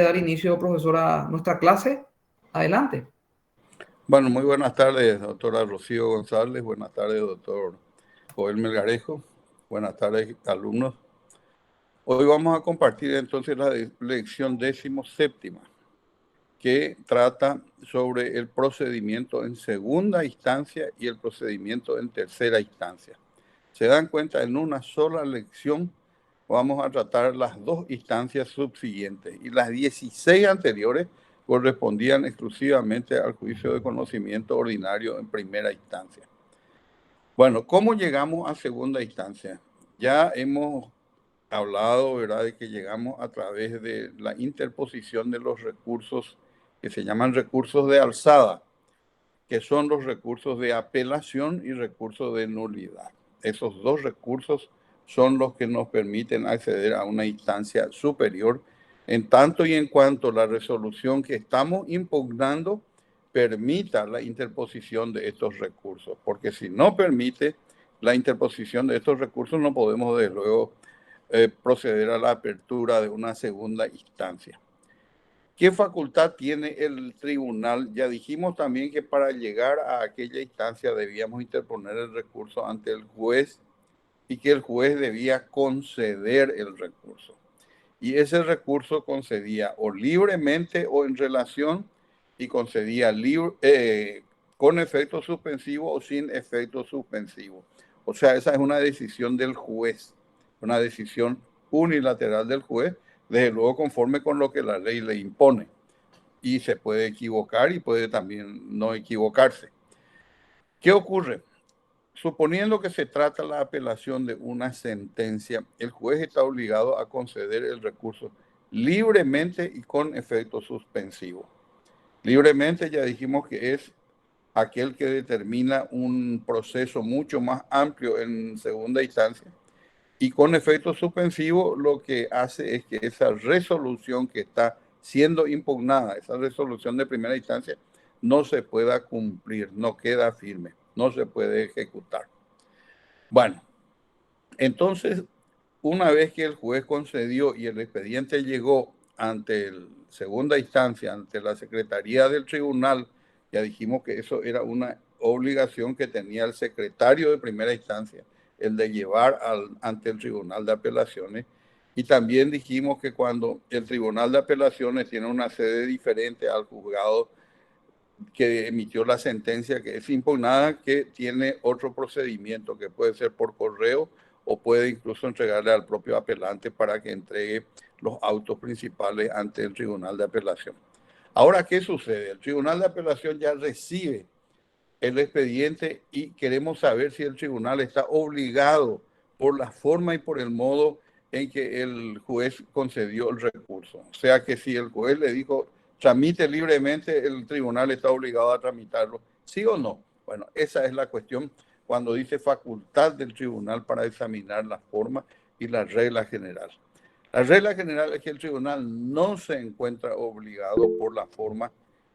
dar inicio, profesor, a nuestra clase. Adelante. Bueno, muy buenas tardes, doctora Rocío González. Buenas tardes, doctor Joel Melgarejo. Buenas tardes, alumnos. Hoy vamos a compartir entonces la lección 17ª, que trata sobre el procedimiento en segunda instancia y el procedimiento en tercera instancia. Se dan cuenta, en una sola lección vamos a tratar las dos instancias subsiguientes y las 16 anteriores correspondían exclusivamente al juicio de conocimiento ordinario en primera instancia. Bueno, ¿cómo llegamos a segunda instancia? Ya hemos hablado, ¿verdad?, de que llegamos a través de la interposición de los recursos que se llaman recursos de alzada, que son los recursos de apelación y recursos de nulidad. Esos dos recursos son los que nos permiten acceder a una instancia superior, en tanto y en cuanto la resolución que estamos impugnando permita la interposición de estos recursos, porque si no permite la interposición de estos recursos, no podemos desde luego proceder a la apertura de una segunda instancia. ¿Qué facultad tiene el tribunal? Ya dijimos también que para llegar a aquella instancia debíamos interponer el recurso ante el juez y que el juez debía conceder el recurso. Y ese recurso concedía o libremente o en relación, y concedía con efecto suspensivo o sin efecto suspensivo. O sea, esa es una decisión del juez, una decisión unilateral del juez, desde luego conforme con lo que la ley le impone. Y se puede equivocar y puede también no equivocarse. ¿Qué ocurre? Suponiendo que se trata la apelación de una sentencia, el juez está obligado a conceder el recurso libremente y con efecto suspensivo. Libremente ya dijimos que es aquel que determina un proceso mucho más amplio en segunda instancia, y con efecto suspensivo lo que hace es que esa resolución que está siendo impugnada, esa resolución de primera instancia, no se pueda cumplir, no queda firme, no se puede ejecutar. Bueno, entonces, una vez que el juez concedió y el expediente llegó ante la segunda instancia, ante la Secretaría del Tribunal, ya dijimos que eso era una obligación que tenía el secretario de primera instancia, el de llevar ante el Tribunal de Apelaciones. Y también dijimos que cuando el Tribunal de Apelaciones tiene una sede diferente al juzgado que emitió la sentencia que es impugnada, que tiene otro procedimiento que puede ser por correo o puede incluso entregarle al propio apelante para que entregue los autos principales ante el Tribunal de Apelación. Ahora, ¿qué sucede? El Tribunal de Apelación ya recibe el expediente y queremos saber si el tribunal está obligado por la forma y por el modo en que el juez concedió el recurso. O sea que si el juez le dijo tramite libremente, el tribunal está obligado a tramitarlo, ¿sí o no? Bueno, esa es la cuestión cuando dice facultad del tribunal para examinar la forma y la regla general. La regla general es que el tribunal no se encuentra obligado por la forma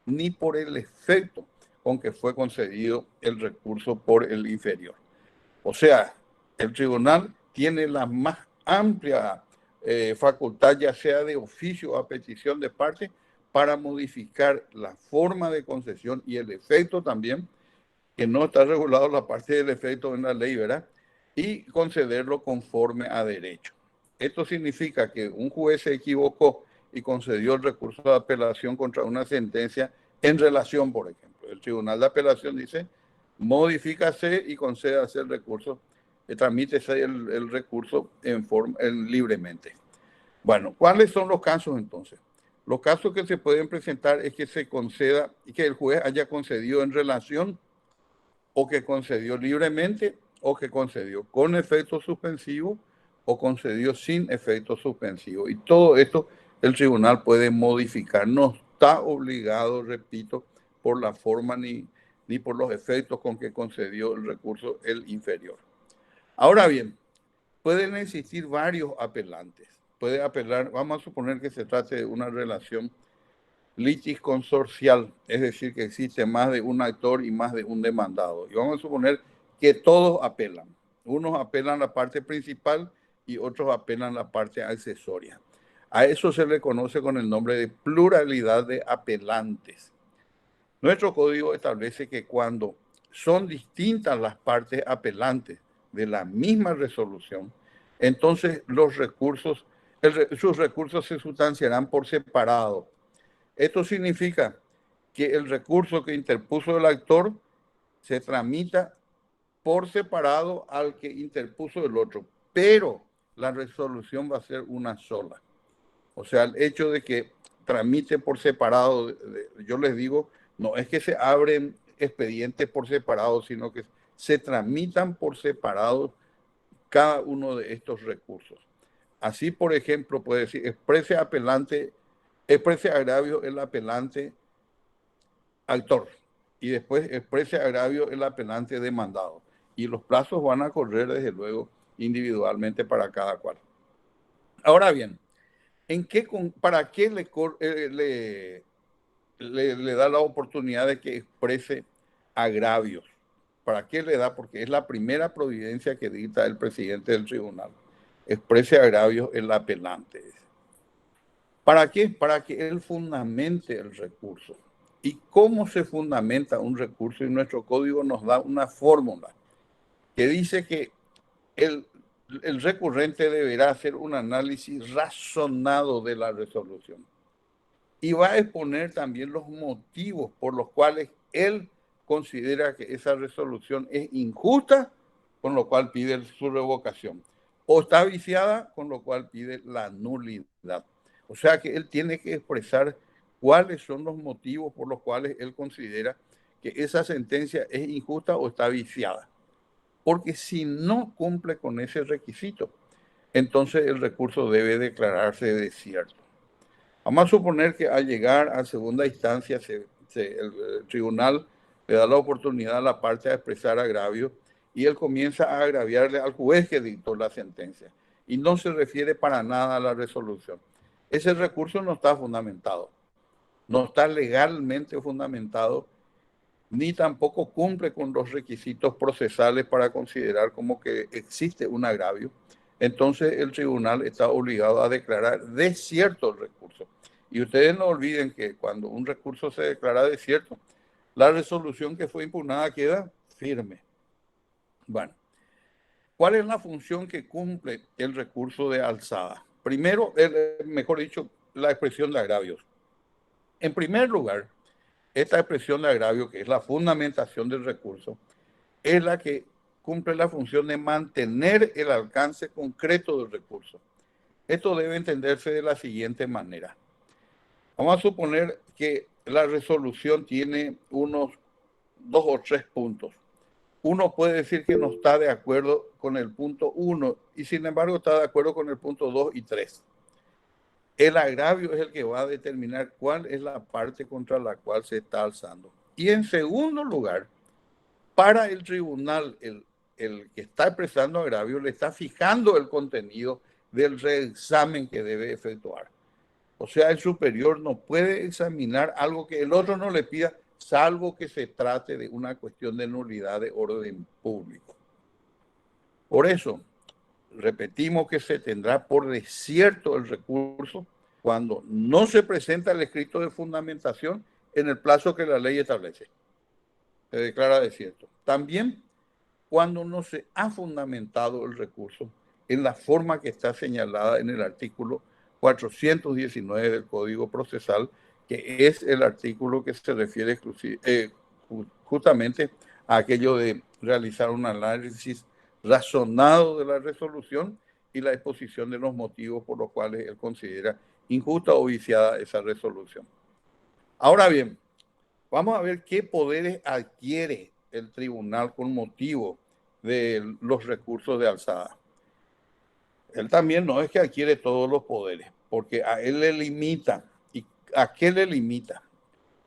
ni por el efecto con que fue concedido el recurso por el inferior. O sea, el tribunal tiene la más amplia facultad, ya sea de oficio o a petición de parte, para modificar la forma de concesión y el efecto también, que no está regulado la parte del efecto en la ley, ¿verdad? Y concederlo conforme a derecho. Esto significa que un juez se equivocó y concedió el recurso de apelación contra una sentencia en relación, por ejemplo. El Tribunal de Apelación dice, modifícase y concédase el recurso, tramítese el recurso libremente. Bueno, ¿cuáles son los casos entonces? Los casos que se pueden presentar es que se conceda y que el juez haya concedido en relación, o que concedió libremente, o que concedió con efecto suspensivo, o concedió sin efecto suspensivo. Y todo esto el tribunal puede modificar. No está obligado, repito, por la forma ni por los efectos con que concedió el recurso el inferior. Ahora bien, pueden existir varios apelantes. Puede apelar, vamos a suponer que se trate de una relación litis consorcial, es decir, que existe más de un actor y más de un demandado. Y vamos a suponer que todos apelan. Unos apelan la parte principal y otros apelan la parte accesoria. A eso se le conoce con el nombre de pluralidad de apelantes. Nuestro código establece que cuando son distintas las partes apelantes de la misma resolución, entonces sus recursos se sustanciarán por separado. Esto significa que el recurso que interpuso el actor se tramita por separado al que interpuso el otro, pero la resolución va a ser una sola. O sea, el hecho de que tramite por separado, yo les digo, no es que se abren expedientes por separado, sino que se tramitan por separado cada uno de estos recursos. Así, por ejemplo, puede decir, exprese agravio el apelante actor y después exprese agravio el apelante demandado. Y los plazos van a correr, desde luego, individualmente para cada cual. Ahora bien, ¿para qué le da la oportunidad de que exprese agravios? ¿Para qué le da? Porque es la primera providencia que dicta el presidente del tribunal. Exprese agravios el apelante. ¿Para qué? Para que él fundamente el recurso. ¿Y cómo se fundamenta un recurso? Y nuestro código nos da una fórmula que dice que el recurrente deberá hacer un análisis razonado de la resolución y va a exponer también los motivos por los cuales él considera que esa resolución es injusta, con lo cual pide su revocación, o está viciada, con lo cual pide la nulidad. O sea que él tiene que expresar cuáles son los motivos por los cuales él considera que esa sentencia es injusta o está viciada. Porque si no cumple con ese requisito, entonces el recurso debe declararse desierto. Vamos a suponer que al llegar a segunda instancia el tribunal le da la oportunidad a la parte a expresar agravio y él comienza a agraviarle al juez que dictó la sentencia y no se refiere para nada a la resolución. Ese recurso no está fundamentado, no está legalmente fundamentado, ni tampoco cumple con los requisitos procesales para considerar como que existe un agravio. Entonces el tribunal está obligado a declarar desierto el recurso. Y ustedes no olviden que cuando un recurso se declara desierto, la resolución que fue impugnada queda firme. Bueno, ¿cuál es la función que cumple el recurso de alzada? Primero, mejor dicho, la expresión de agravios. En primer lugar, esta expresión de agravio, que es la fundamentación del recurso, es la que cumple la función de mantener el alcance concreto del recurso. Esto debe entenderse de la siguiente manera. Vamos a suponer que la resolución tiene unos 2 o 3 puntos. Uno puede decir que no está de acuerdo con el punto 1 y sin embargo está de acuerdo con el punto 2 y 3. El agravio es el que va a determinar cuál es la parte contra la cual se está alzando. Y en segundo lugar, para el tribunal, el que está expresando agravio le está fijando el contenido del reexamen que debe efectuar. O sea, el superior no puede examinar algo que el otro no le pida, salvo que se trate de una cuestión de nulidad de orden público. Por eso, repetimos que se tendrá por desierto el recurso cuando no se presenta el escrito de fundamentación en el plazo que la ley establece. Se declara desierto. También cuando no se ha fundamentado el recurso en la forma que está señalada en el artículo 419 del Código Procesal, que es el artículo que se refiere justamente a aquello de realizar un análisis razonado de la resolución y la exposición de los motivos por los cuales él considera injusta o viciada esa resolución. Ahora bien, vamos a ver qué poderes adquiere el tribunal con motivo de los recursos de alzada. Él también no es que adquiere todos los poderes, porque a él le limita. ¿Y a qué le limita?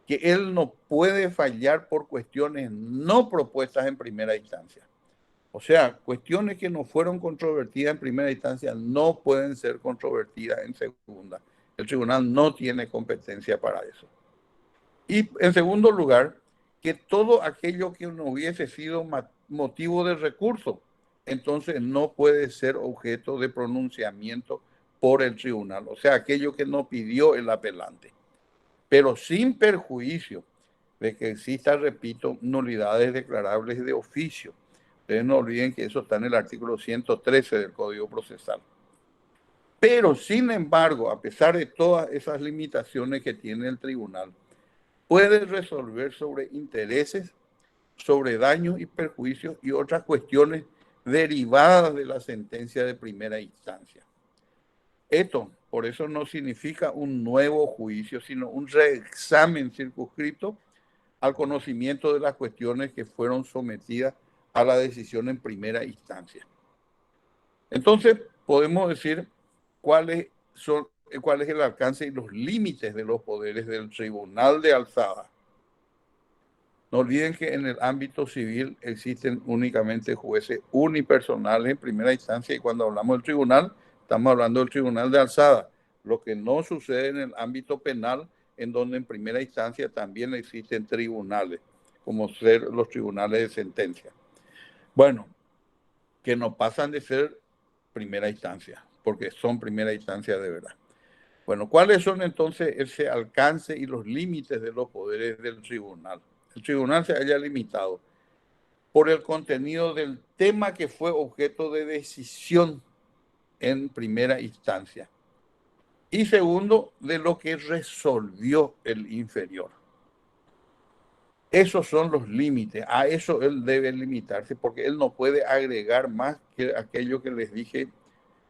Que él no puede fallar por cuestiones no propuestas en primera instancia. O sea, cuestiones que no fueron controvertidas en primera instancia no pueden ser controvertidas en segunda. El tribunal no tiene competencia para eso. Y en segundo lugar, que todo aquello que no hubiese sido motivo de recurso, entonces no puede ser objeto de pronunciamiento por el tribunal, o sea, aquello que no pidió el apelante, pero sin perjuicio de que exista, repito, nulidades declarables de oficio. Ustedes no olviden que eso está en el artículo 113 del Código Procesal. Pero, sin embargo, a pesar de todas esas limitaciones que tiene el tribunal, puede resolver sobre intereses, sobre daños y perjuicios y otras cuestiones derivadas de la sentencia de primera instancia. Esto, por eso, no significa un nuevo juicio, sino un reexamen circunscrito al conocimiento de las cuestiones que fueron sometidas a la decisión en primera instancia. Entonces, podemos decir cuál es el alcance y los límites de los poderes del Tribunal de Alzada. No olviden que en el ámbito civil existen únicamente jueces unipersonales en primera instancia, y cuando hablamos del tribunal, estamos hablando del Tribunal de Alzada, lo que no sucede en el ámbito penal, en donde en primera instancia también existen tribunales, como ser los tribunales de sentencia. Bueno, que no pasan de ser primera instancia, porque son primera instancia de verdad. Bueno, ¿cuáles son entonces ese alcance y los límites de los poderes del tribunal? El tribunal se haya limitado por el contenido del tema que fue objeto de decisión en primera instancia. Y segundo, de lo que resolvió el inferior. Esos son los límites. A eso él debe limitarse, porque él no puede agregar más que aquello que les dije,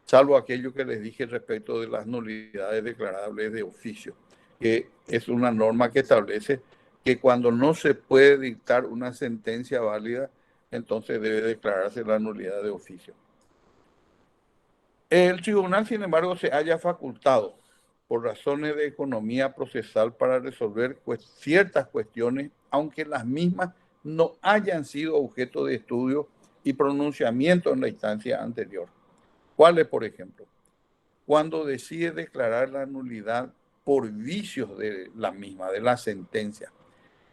salvo aquello que les dije respecto de las nulidades declarables de oficio, que es una norma que establece que cuando no se puede dictar una sentencia válida, entonces debe declararse la nulidad de oficio. El tribunal, sin embargo, se haya facultado por razones de economía procesal para resolver ciertas cuestiones, aunque las mismas no hayan sido objeto de estudio y pronunciamiento en la instancia anterior. ¿Cuáles, por ejemplo? Cuando decide declarar la nulidad por vicios de la misma, de la sentencia.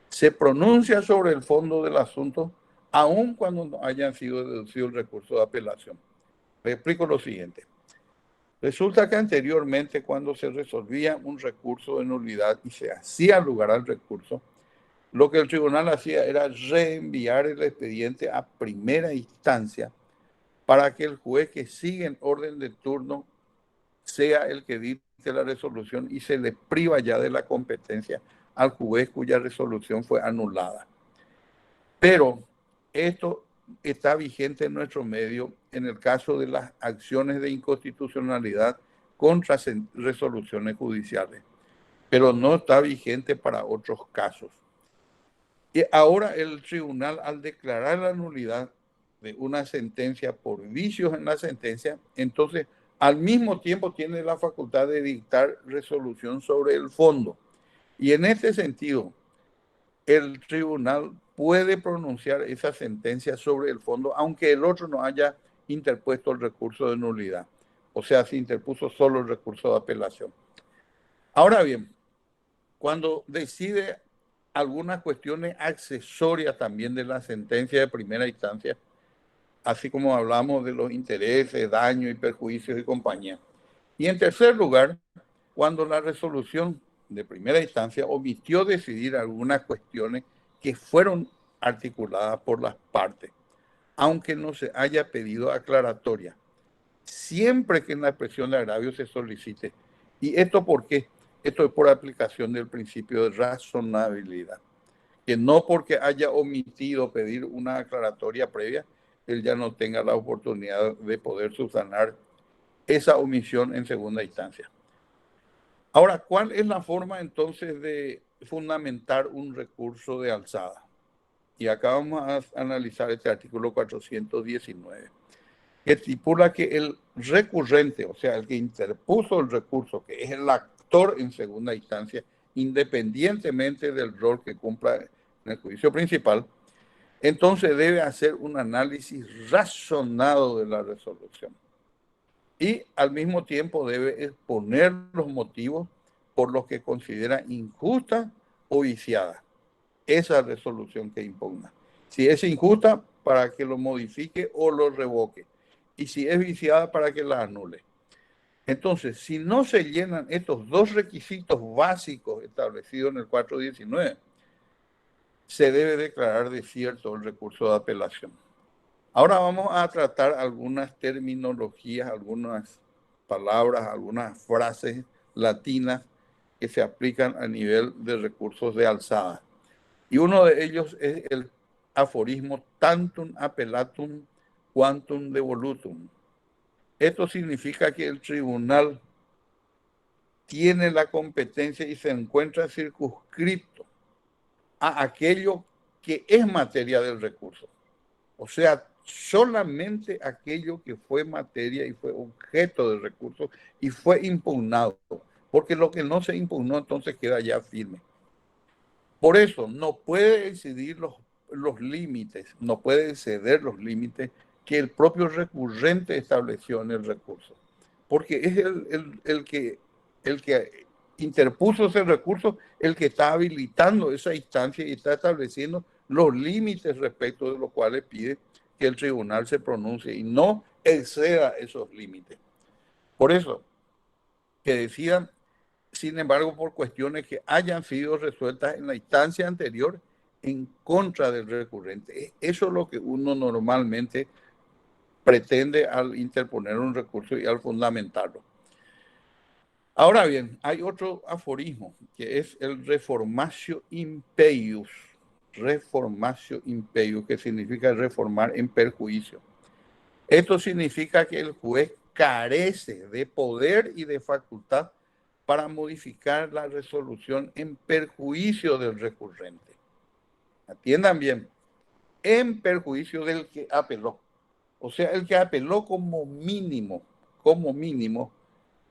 Se pronuncia sobre el fondo del asunto, aun cuando no hayan sido deducido el recurso de apelación. Le explico lo siguiente. Resulta que anteriormente, cuando se resolvía un recurso de nulidad y se hacía lugar al recurso, lo que el tribunal hacía era reenviar el expediente a primera instancia para que el juez que sigue en orden de turno sea el que dicte la resolución, y se le priva ya de la competencia al juez cuya resolución fue anulada. Pero esto está vigente en nuestro medio en el caso de las acciones de inconstitucionalidad contra resoluciones judiciales, pero no está vigente para otros casos. Y ahora el tribunal, al declarar la nulidad de una sentencia por vicios en la sentencia, entonces al mismo tiempo tiene la facultad de dictar resolución sobre el fondo. Y en este sentido, el tribunal puede pronunciar esa sentencia sobre el fondo, aunque el otro no haya interpuesto el recurso de nulidad. O sea, se interpuso solo el recurso de apelación. Ahora bien, cuando decide algunas cuestiones accesorias también de la sentencia de primera instancia, así como hablamos de los intereses, daños y perjuicios y compañía. Y en tercer lugar, cuando la resolución de primera instancia omitió decidir algunas cuestiones que fueron articuladas por las partes, aunque no se haya pedido aclaratoria, siempre que en la expresión de agravio se solicite. ¿Y esto por qué? Esto es por aplicación del principio de razonabilidad, que no porque haya omitido pedir una aclaratoria previa, él ya no tenga la oportunidad de poder subsanar esa omisión en segunda instancia. Ahora, ¿cuál es la forma entonces de fundamentar un recurso de alzada? Y acá vamos a analizar este artículo 419, que estipula que el recurrente, o sea, el que interpuso el recurso, que es el actor en segunda instancia, independientemente del rol que cumpla en el juicio principal, entonces debe hacer un análisis razonado de la resolución. Y al mismo tiempo debe exponer los motivos por los que considera injusta o viciada esa resolución que impugna. Si es injusta, para que lo modifique o lo revoque. Y si es viciada, para que la anule. Entonces, si no se llenan estos dos requisitos básicos establecidos en el 419, se debe declarar desierto el recurso de apelación. Ahora vamos a tratar algunas terminologías, algunas palabras, algunas frases latinas que se aplican a nivel de recursos de alzada. Y uno de ellos es el aforismo tantum appellatum quantum devolutum. Esto significa que el tribunal tiene la competencia y se encuentra circunscrito a aquello que es materia del recurso. O sea, solamente aquello que fue materia y fue objeto del recurso y fue impugnado. Porque lo que no se impugnó entonces queda ya firme. Por eso no puede exceder los límites, no puede exceder los límites que el propio recurrente estableció en el recurso. Porque es el que interpuso ese recurso el que está habilitando esa instancia y está estableciendo los límites respecto de los cuales pide que el tribunal se pronuncie y no exceda esos límites. Por eso, que decidan, sin embargo, por cuestiones que hayan sido resueltas en la instancia anterior en contra del recurrente. Eso es lo que uno normalmente pretende al interponer un recurso y al fundamentarlo. Ahora bien, hay otro aforismo que es el reformatio impeius. Reformatio impeius, que significa reformar en perjuicio. Esto significa que el juez carece de poder y de facultad para modificar la resolución en perjuicio del recurrente. Atiendan bien, en perjuicio del que apeló. O sea, el que apeló como mínimo,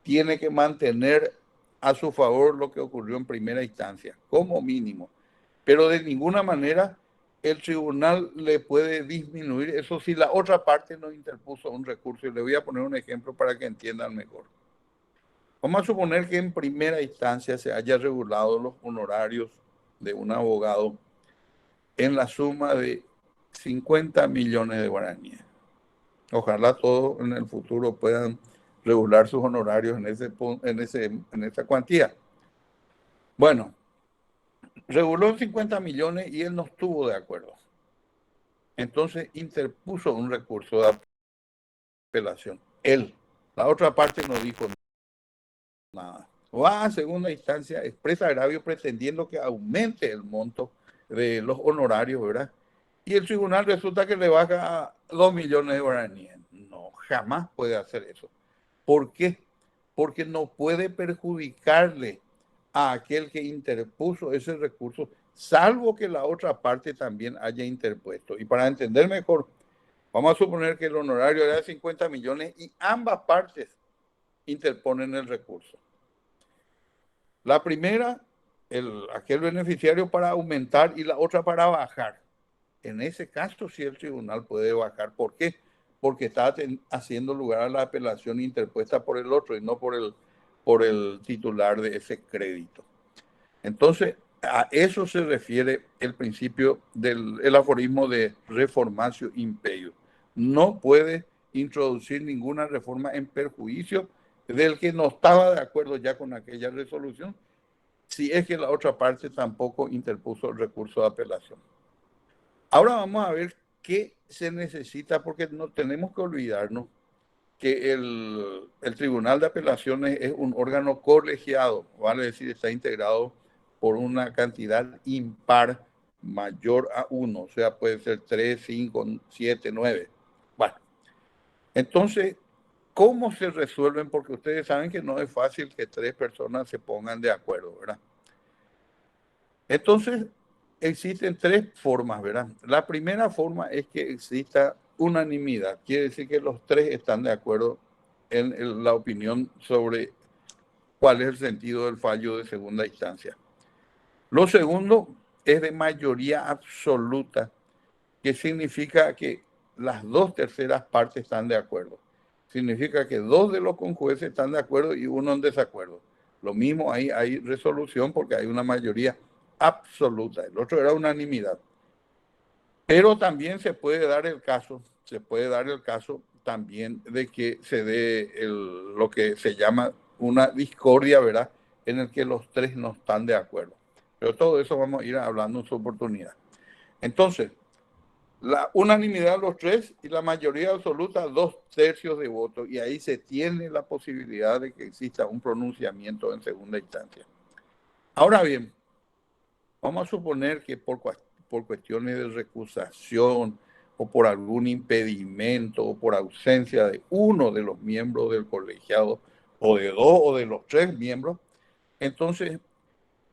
tiene que mantener a su favor lo que ocurrió en primera instancia, como mínimo. Pero de ninguna manera el tribunal le puede disminuir eso si la otra parte no interpuso un recurso. Y le voy a poner un ejemplo para que entiendan mejor. Vamos a suponer que en primera instancia se haya regulado los honorarios de un abogado en la suma de 50 millones de guaraníes. Ojalá todos en el futuro puedan regular sus honorarios en esa cuantía. Bueno, reguló 50 millones y él no estuvo de acuerdo. Entonces interpuso un recurso de apelación. Él, la otra parte no dijo nada. Va a segunda instancia, expresa agravio pretendiendo que aumente el monto de los honorarios, ¿verdad? Y el tribunal resulta que le baja a 2 millones de guaraníes. No, jamás puede hacer eso. ¿Por qué? Porque no puede perjudicarle a aquel que interpuso ese recurso, salvo que la otra parte también haya interpuesto. Y para entender mejor, vamos a suponer que el honorario era de 50 millones y ambas partes interponen el recurso. La primera, aquel beneficiario para aumentar y la otra para bajar. En ese caso, sí el tribunal puede bajar. ¿Por qué? Porque está haciendo lugar a la apelación interpuesta por el otro y no por el titular de ese crédito. Entonces, a eso se refiere el principio del aforismo de reformatio impeius. No puede introducir ninguna reforma en perjuicio del que no estaba de acuerdo ya con aquella resolución, si es que la otra parte tampoco interpuso el recurso de apelación. Ahora vamos a ver qué se necesita, porque no tenemos que olvidarnos que el Tribunal de Apelaciones es un órgano colegiado, vale decir, está integrado por una cantidad impar mayor a 1, o sea, puede ser 3, 5, 7, 9. Bueno, entonces, ¿cómo se resuelven? Porque ustedes saben que no es fácil que 3 personas se pongan de acuerdo, ¿verdad? Entonces, existen 3 formas, ¿verdad? La primera forma es que exista unanimidad, quiere decir que los 3 están de acuerdo en la opinión sobre cuál es el sentido del fallo de segunda instancia. Lo segundo es de mayoría absoluta, que significa que las 2 terceras partes están de acuerdo. Significa que 2 de los conjueces están de acuerdo y 1 en desacuerdo. Lo mismo, ahí hay resolución porque hay una mayoría absoluta. El otro era unanimidad. Pero también se puede dar el caso también de que se dé lo que se llama una discordia, ¿verdad? En el que los tres no están de acuerdo. Pero todo eso vamos a ir hablando en su oportunidad. Entonces, la unanimidad de los tres y la mayoría absoluta, 2/3 de votos. Y ahí se tiene la posibilidad de que exista un pronunciamiento en segunda instancia. Ahora bien, vamos a suponer que por cuestiones de recusación o por algún impedimento o por ausencia de uno de los miembros del colegiado o de dos o de los tres miembros, entonces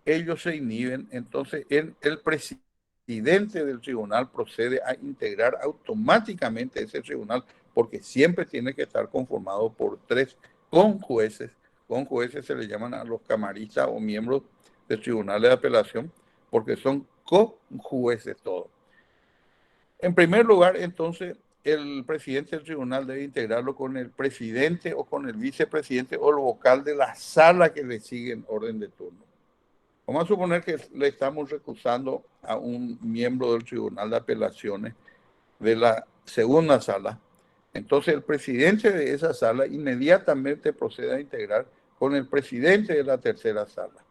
ellos se inhiben, entonces el presidente del tribunal procede a integrar automáticamente ese tribunal porque siempre tiene que estar conformado por tres conjueces. Conjueces se le llaman a los camaristas o miembros del tribunal de apelación porque son conjueces todos. En primer lugar, entonces, el presidente del tribunal debe integrarlo con el presidente o con el vicepresidente o el vocal de la sala que le sigue en orden de turno. Vamos a suponer que le estamos recusando a un miembro del Tribunal de Apelaciones de la segunda sala. Entonces el presidente de esa sala inmediatamente procede a integrar con el presidente de la tercera sala.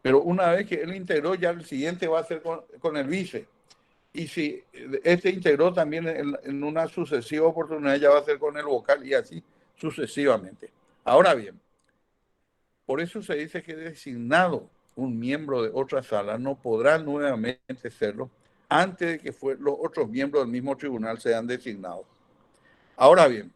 Pero una vez que él integró, ya el siguiente va a ser con el vice. Y si este integró también en una sucesiva oportunidad, ya va a ser con el vocal y así sucesivamente. Ahora bien, por eso se dice que designado un miembro de otra sala no podrá nuevamente serlo antes de que los otros miembros del mismo tribunal sean designados. Ahora bien,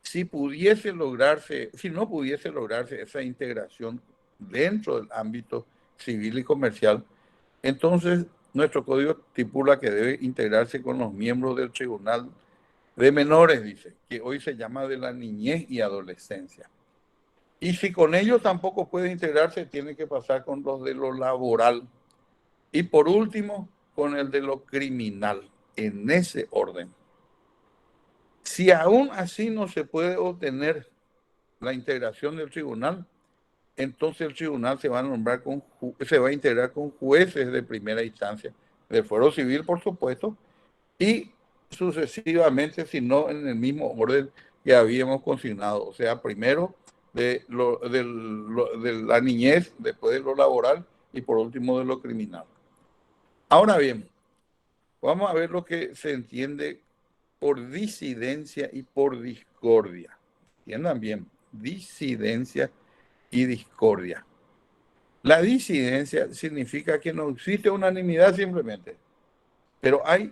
si no pudiese lograrse esa integración dentro del ámbito civil y comercial, entonces nuestro código estipula que debe integrarse con los miembros del tribunal de menores, dice, que hoy se llama de la niñez y adolescencia. Y si con ellos tampoco puede integrarse, tiene que pasar con los de lo laboral. Y por último, con el de lo criminal, en ese orden. Si aún así no se puede obtener la integración del tribunal, entonces el tribunal se va a integrar con jueces de primera instancia, del fuero civil, por supuesto, y sucesivamente, si no en el mismo orden que habíamos consignado. O sea, primero de la niñez, después de lo laboral y por último de lo criminal. Ahora bien, vamos a ver lo que se entiende por disidencia y por discordia. Entiendan bien, disidencia y discordia. La disidencia significa que no existe unanimidad simplemente, pero hay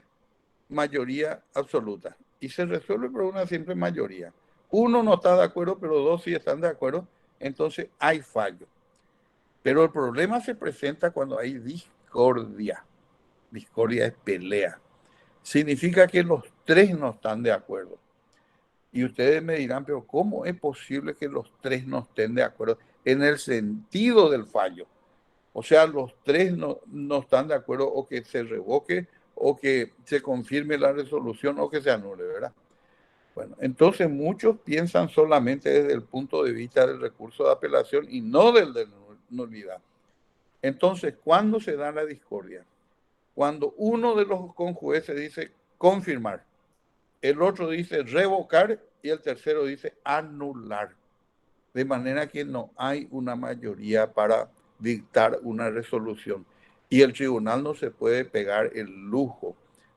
mayoría absoluta y se resuelve por una simple mayoría. Uno no está de acuerdo, pero dos sí están de acuerdo, entonces hay fallo. Pero el problema se presenta cuando hay discordia. Discordia es pelea. Significa que los tres no están de acuerdo. Y ustedes me dirán, pero ¿cómo es posible que los tres no estén de acuerdo en el sentido del fallo? O sea, los tres no están de acuerdo o que se revoque o que se confirme la resolución o que se anule, ¿verdad? Bueno, entonces muchos piensan solamente desde el punto de vista del recurso de apelación y no del de nulidad. Entonces, ¿cuándo se da la discordia? Cuando uno de los conjueces dice confirmar, el otro dice revocar y el tercero dice anular. De manera que no hay una mayoría para dictar una resolución. Y el tribunal no se puede pegar el lujo,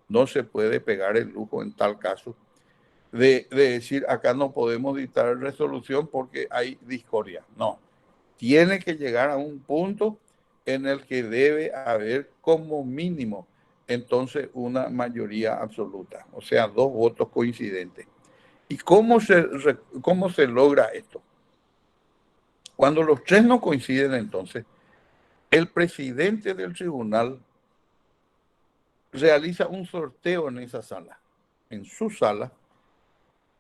no se puede pegar el lujo en tal caso de decir acá no podemos dictar resolución porque hay discordia. No, tiene que llegar a un punto en el que debe haber como mínimo entonces una mayoría absoluta, o sea, dos votos coincidentes. ¿Y cómo se logra esto? Cuando los tres no coinciden, entonces, el presidente del tribunal realiza un sorteo en esa sala, en su sala,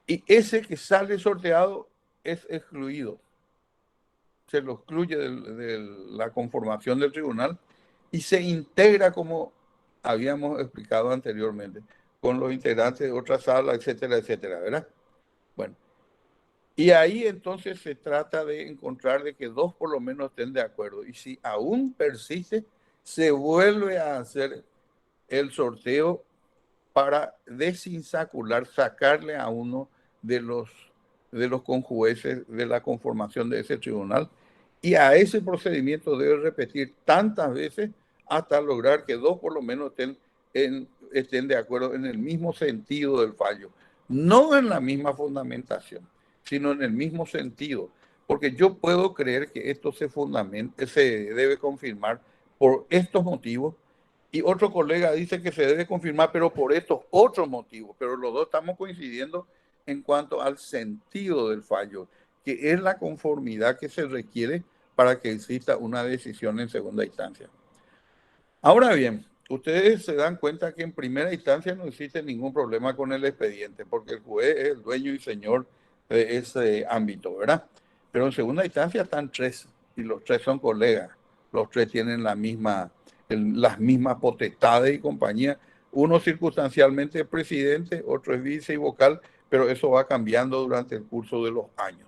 y ese que sale sorteado es excluido. Se lo excluye de la conformación del tribunal y se integra, como habíamos explicado anteriormente, con los integrantes de otra sala, etcétera, etcétera, ¿verdad? Bueno, y ahí entonces se trata de encontrar de que dos por lo menos estén de acuerdo. Y si aún persiste, se vuelve a hacer el sorteo para desinsacular, sacarle a uno de los conjueces de la conformación de ese tribunal. Y a ese procedimiento debe repetir tantas veces hasta lograr que dos por lo menos estén de acuerdo en el mismo sentido del fallo. No en la misma fundamentación, sino en el mismo sentido. Porque yo puedo creer que esto se debe confirmar por estos motivos, y otro colega dice que se debe confirmar, pero por estos otros motivos. Pero los dos estamos coincidiendo en cuanto al sentido del fallo, que es la conformidad que se requiere para que exista una decisión en segunda instancia. Ahora bien, ustedes se dan cuenta que en primera instancia no existe ningún problema con el expediente, porque el juez es el dueño y señor de ese ámbito, ¿verdad? Pero en segunda instancia están tres, y los tres son colegas. Los tres tienen las mismas potestades y compañía. Uno circunstancialmente es presidente, otro es vice y vocal, pero eso va cambiando durante el curso de los años.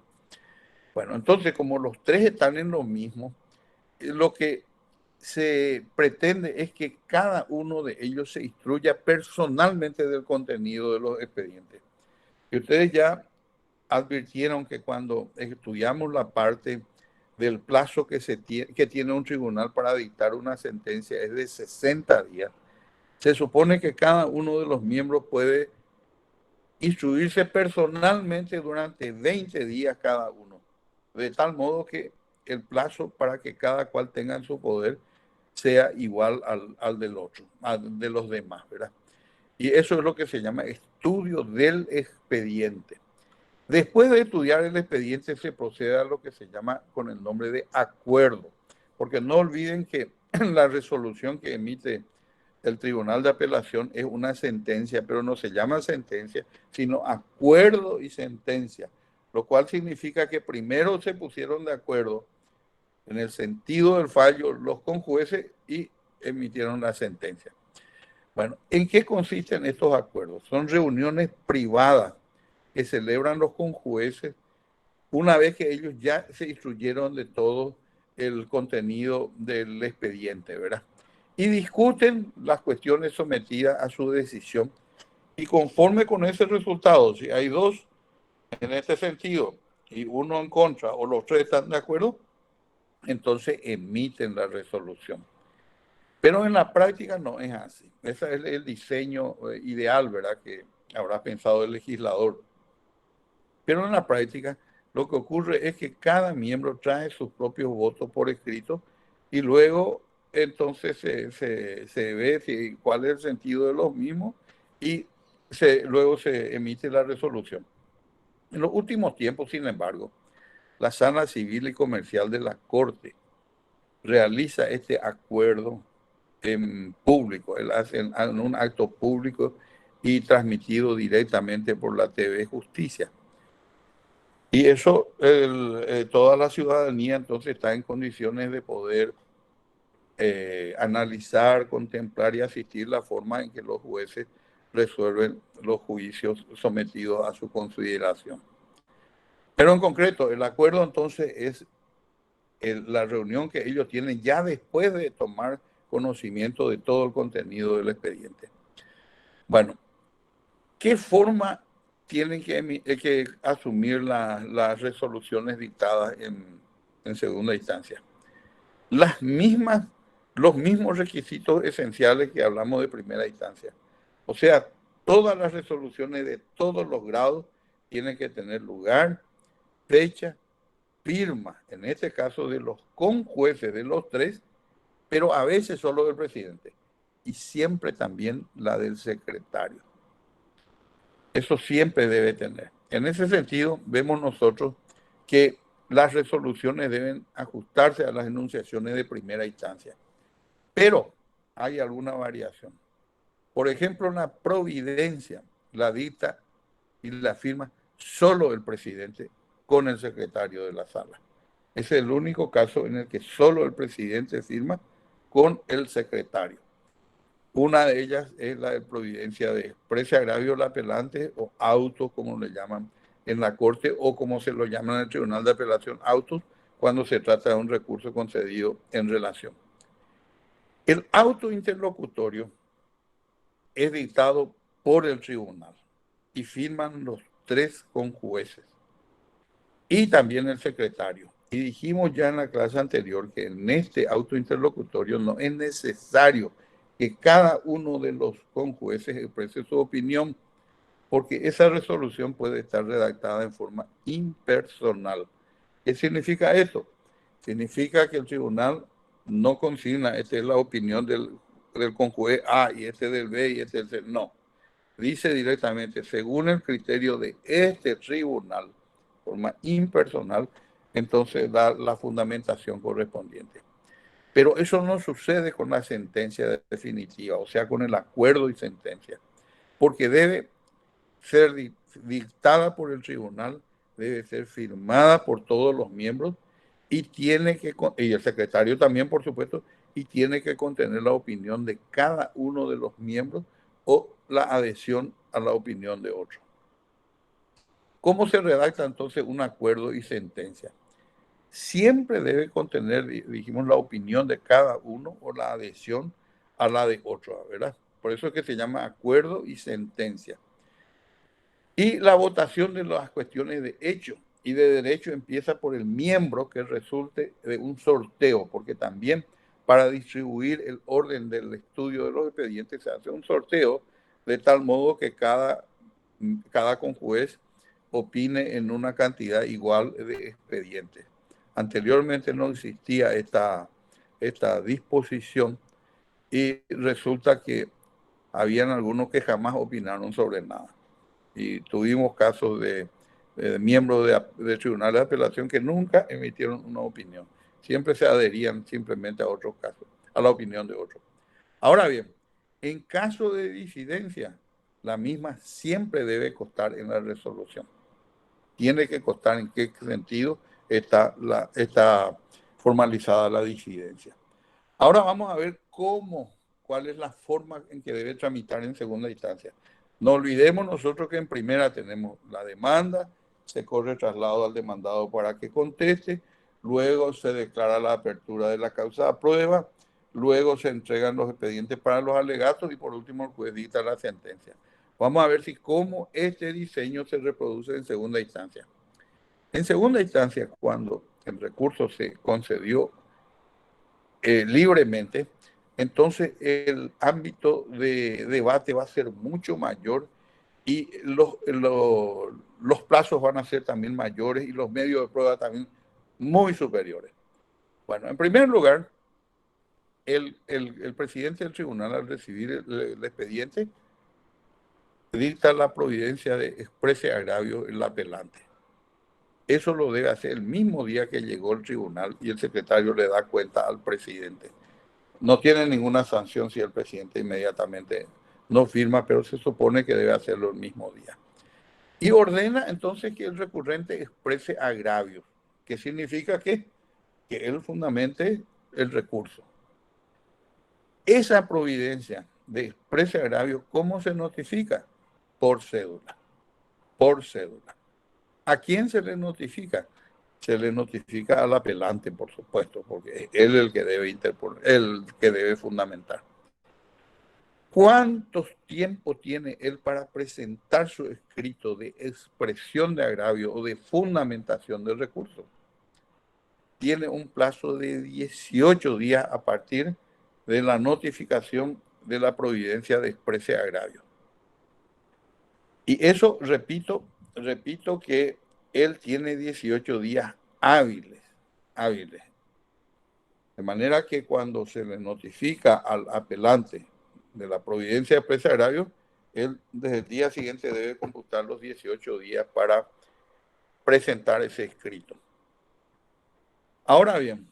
Bueno, entonces, como los tres están en lo mismo, lo que se pretende es que cada uno de ellos se instruya personalmente del contenido de los expedientes. Y ustedes ya advirtieron que cuando estudiamos la parte del plazo que tiene un tribunal para dictar una sentencia es de 60 días, se supone que cada uno de los miembros puede instruirse personalmente durante 20 días cada uno, de tal modo que el plazo para que cada cual tenga en su poder sea igual al del otro, de los demás, ¿verdad? Y eso es lo que se llama estudio del expediente. Después de estudiar el expediente se procede a lo que se llama con el nombre de acuerdo, porque no olviden que la resolución que emite el Tribunal de Apelación es una sentencia, pero no se llama sentencia, sino acuerdo y sentencia, lo cual significa que primero se pusieron de acuerdo en el sentido del fallo los conjueces y emitieron la sentencia. Bueno, ¿en qué consisten estos acuerdos? Son reuniones privadas que celebran los conjueces una vez que ellos ya se instruyeron de todo el contenido del expediente, ¿verdad? Y discuten las cuestiones sometidas a su decisión. Y conforme con ese resultado, si hay dos en este sentido y uno en contra o los tres están de acuerdo, entonces emiten la resolución. Pero en la práctica no es así. Ese es el diseño ideal, ¿verdad?, que habrá pensado el legislador. Pero en la práctica lo que ocurre es que cada miembro trae sus propios votos por escrito y luego entonces se ve cuál es el sentido de los mismos y luego se emite la resolución. En los últimos tiempos, sin embargo, la Sala Civil y Comercial de la Corte realiza este acuerdo en público, él hace en un acto público y transmitido directamente por la TV Justicia. Y eso, toda la ciudadanía entonces está en condiciones de poder analizar, contemplar y asistir la forma en que los jueces resuelven los juicios sometidos a su consideración. Pero en concreto, el acuerdo entonces es la reunión que ellos tienen ya después de tomar conocimiento de todo el contenido del expediente. Bueno, ¿qué forma tienen que asumir las resoluciones dictadas en segunda instancia? Los mismos requisitos esenciales que hablamos de primera instancia. O sea, todas las resoluciones de todos los grados tienen que tener lugar, fecha, firma, en este caso de los conjueces de los tres, pero a veces solo del presidente, y siempre también la del secretario. Eso siempre debe tener. En ese sentido, vemos nosotros que las resoluciones deben ajustarse a las enunciaciones de primera instancia. Pero hay alguna variación. Por ejemplo, en la providencia, la dicta y la firma solo el presidente con el secretario de la sala. Es el único caso en el que solo el presidente firma con el secretario. Una de ellas es la de providencia de expresa agravio del apelante o auto, como le llaman en la Corte, o como se lo llaman en el Tribunal de Apelación, autos, cuando se trata de un recurso concedido en relación. El auto interlocutorio es dictado por el tribunal y firman los 3 conjueces y también el secretario. Y dijimos ya en la clase anterior que en este auto interlocutorio no es necesario que cada uno de los conjueces exprese su opinión, porque esa resolución puede estar redactada en forma impersonal. ¿Qué significa eso? Significa que el tribunal no consigna, esta es la opinión del conjuez A y este del B y este del C. No. Dice directamente, según el criterio de este tribunal, de forma impersonal, entonces da la fundamentación correspondiente. Pero eso no sucede con la sentencia definitiva, o sea, con el acuerdo y sentencia, porque debe ser dictada por el tribunal, debe ser firmada por todos los miembros y y el secretario también, por supuesto, y tiene que contener la opinión de cada uno de los miembros o la adhesión a la opinión de otro. ¿Cómo se redacta entonces un acuerdo y sentencia? Siempre debe contener, dijimos, la opinión de cada uno o la adhesión a la de otro, ¿verdad? Por eso es que se llama acuerdo y sentencia. Y la votación de las cuestiones de hecho y de derecho empieza por el miembro que resulte de un sorteo, porque también para distribuir el orden del estudio de los expedientes se hace un sorteo de tal modo que cada conjuez opine en una cantidad igual de expedientes. Anteriormente no existía esta disposición y resulta que habían algunos que jamás opinaron sobre nada. Y tuvimos casos de miembros de tribunales de apelación que nunca emitieron una opinión. Siempre se adherían simplemente a otros casos, a la opinión de otros. Ahora bien, en caso de disidencia, la misma siempre debe constar en la resolución. Tiene que constar en qué sentido está formalizada la disidencia. Ahora vamos a ver cuál es la forma en que debe tramitar en segunda instancia. No olvidemos nosotros que en primera tenemos la demanda, se corre traslado al demandado para que conteste, luego se declara la apertura de la causa de prueba, luego se entregan los expedientes para los alegatos y por último el juez dicta la sentencia. Vamos a ver cómo este diseño se reproduce en segunda instancia. En segunda instancia, cuando el recurso se concedió libremente, entonces el ámbito de debate va a ser mucho mayor y los plazos van a ser también mayores y los medios de prueba también muy superiores. Bueno, en primer lugar, el presidente del tribunal, al recibir el expediente, dicta la providencia de exprese agravio el apelante. Eso lo debe hacer el mismo día que llegó el tribunal y el secretario le da cuenta al presidente. No tiene ninguna sanción si el presidente inmediatamente no firma, pero se supone que debe hacerlo el mismo día. Y ordena entonces que el recurrente exprese agravios, que significa que él fundamente el recurso. Esa providencia de exprese agravios, ¿cómo se notifica? Por cédula. Por cédula. ¿A quién se le notifica? Se le notifica al apelante, por supuesto, porque es él el que debe interponer, el que debe fundamentar. ¿Cuánto tiempo tiene él para presentar su escrito de expresión de agravio o de fundamentación del recurso? Tiene un plazo de 18 días a partir de la notificación de la providencia de exprese agravio. Y eso, repito que él tiene 18 días hábiles. De manera que cuando se le notifica al apelante de la providencia de exprese agravio, él desde el día siguiente debe computar los 18 días para presentar ese escrito. Ahora bien,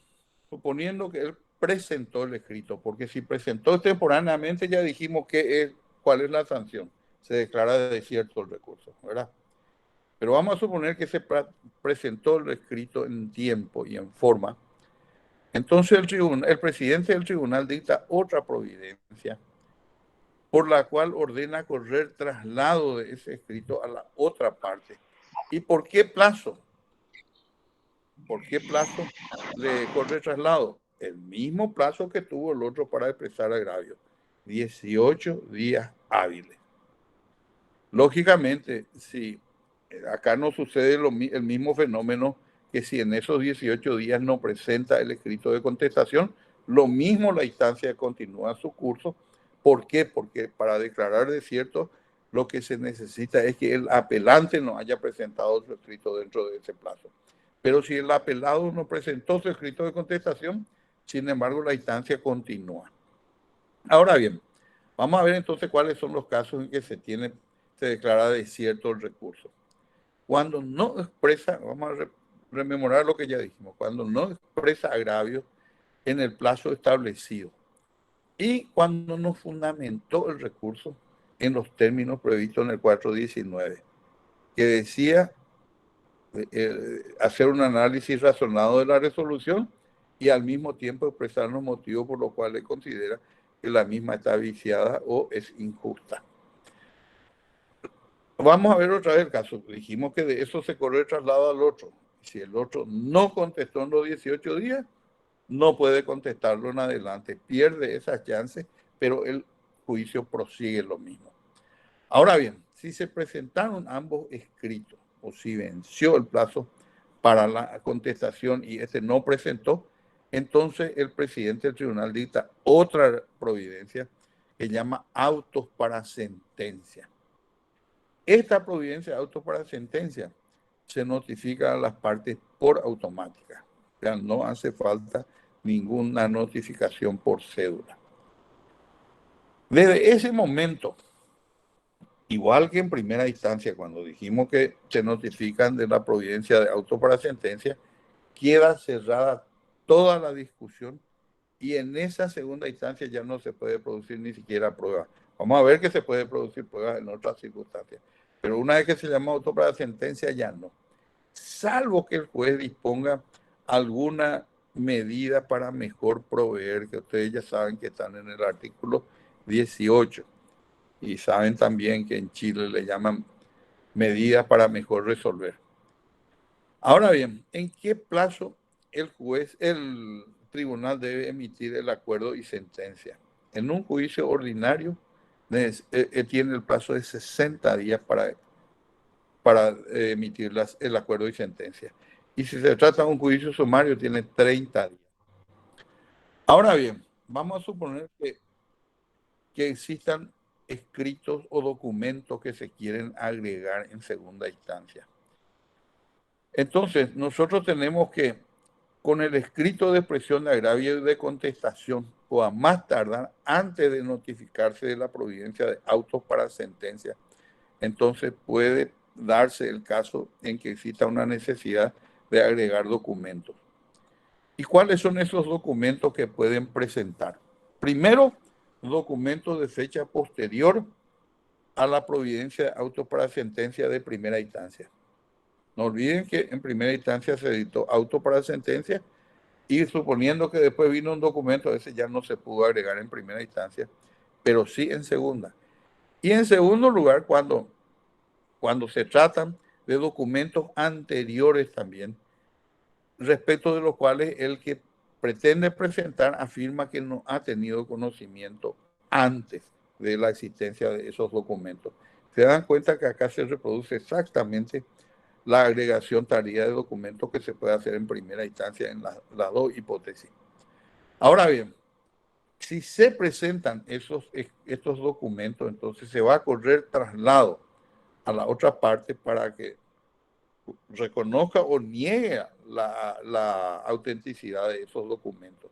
suponiendo que él presentó el escrito, porque si presentó extemporáneamente ya dijimos cuál es la sanción. Se declara desierto el recurso, ¿verdad? Pero vamos a suponer que se presentó el escrito en tiempo y en forma. Entonces el presidente del tribunal dicta otra providencia por la cual ordena correr traslado de ese escrito a la otra parte. ¿Y por qué plazo? ¿Por qué plazo le corre traslado? El mismo plazo que tuvo el otro para expresar agravio, 18 días hábiles. Lógicamente, si acá no sucede el mismo fenómeno que si en esos 18 días no presenta el escrito de contestación, lo mismo la instancia continúa su curso. ¿Por qué? Porque para declarar desierto lo que se necesita es que el apelante no haya presentado su escrito dentro de ese plazo. Pero si el apelado no presentó su escrito de contestación, sin embargo la instancia continúa. Ahora bien, vamos a ver entonces cuáles son los casos en que se declara desierto el recurso. Cuando no expresa, vamos a rememorar lo que ya dijimos, cuando no expresa agravio en el plazo establecido y cuando no fundamentó el recurso en los términos previstos en el 419, que decía hacer un análisis razonado de la resolución y al mismo tiempo expresar los motivos por los cuales considera que la misma está viciada o es injusta. Vamos a ver otra vez el caso. Dijimos que de eso se corre el traslado al otro. Si el otro no contestó en los 18 días, no puede contestarlo en adelante. Pierde esas chances, pero el juicio prosigue lo mismo. Ahora bien, si se presentaron ambos escritos o si venció el plazo para la contestación y ese no presentó, entonces el presidente del tribunal dicta otra providencia que llama autos para sentencia. Esta providencia de autos para sentencia se notifica a las partes por automática. O sea, no hace falta ninguna notificación por cédula. Desde ese momento, igual que en primera instancia, cuando dijimos que se notifican de la providencia de auto para sentencia, queda cerrada toda la discusión y en esa segunda instancia ya no se puede producir ni siquiera prueba. Vamos a ver que se puede producir pruebas en otras circunstancias, pero una vez que se llama auto para sentencia ya no. Salvo que el juez disponga alguna medida para mejor proveer, que ustedes ya saben que están en el artículo 18 y saben también que en Chile le llaman medidas para mejor resolver. Ahora bien, ¿en qué plazo el tribunal debe emitir el acuerdo y sentencia? En un juicio ordinario tiene el plazo de 60 días para emitir el acuerdo y sentencia. Y si se trata de un juicio sumario, tiene 30 días. Ahora bien, vamos a suponer que existan escritos o documentos que se quieren agregar en segunda instancia. Entonces, nosotros tenemos que, con el escrito de expresión de agravio y de contestación, o a más tardar, antes de notificarse de la providencia de autos para sentencia, entonces puede darse el caso en que exista una necesidad de agregar documentos. ¿Y cuáles son esos documentos que pueden presentar? Primero, documentos de fecha posterior a la providencia de autos para sentencia de primera instancia. No olviden que en primera instancia se editó auto para sentencia y suponiendo que después vino un documento, ese ya no se pudo agregar en primera instancia, pero sí en segunda. Y en segundo lugar, cuando se tratan de documentos anteriores también, respecto de los cuales el que pretende presentar afirma que no ha tenido conocimiento antes de la existencia de esos documentos. Se dan cuenta que acá se reproduce exactamente la agregación tardía de documentos que se puede hacer en primera instancia en las dos hipótesis. Ahora bien, si se presentan estos documentos, entonces se va a correr traslado a la otra parte para que reconozca o niegue la autenticidad de esos documentos.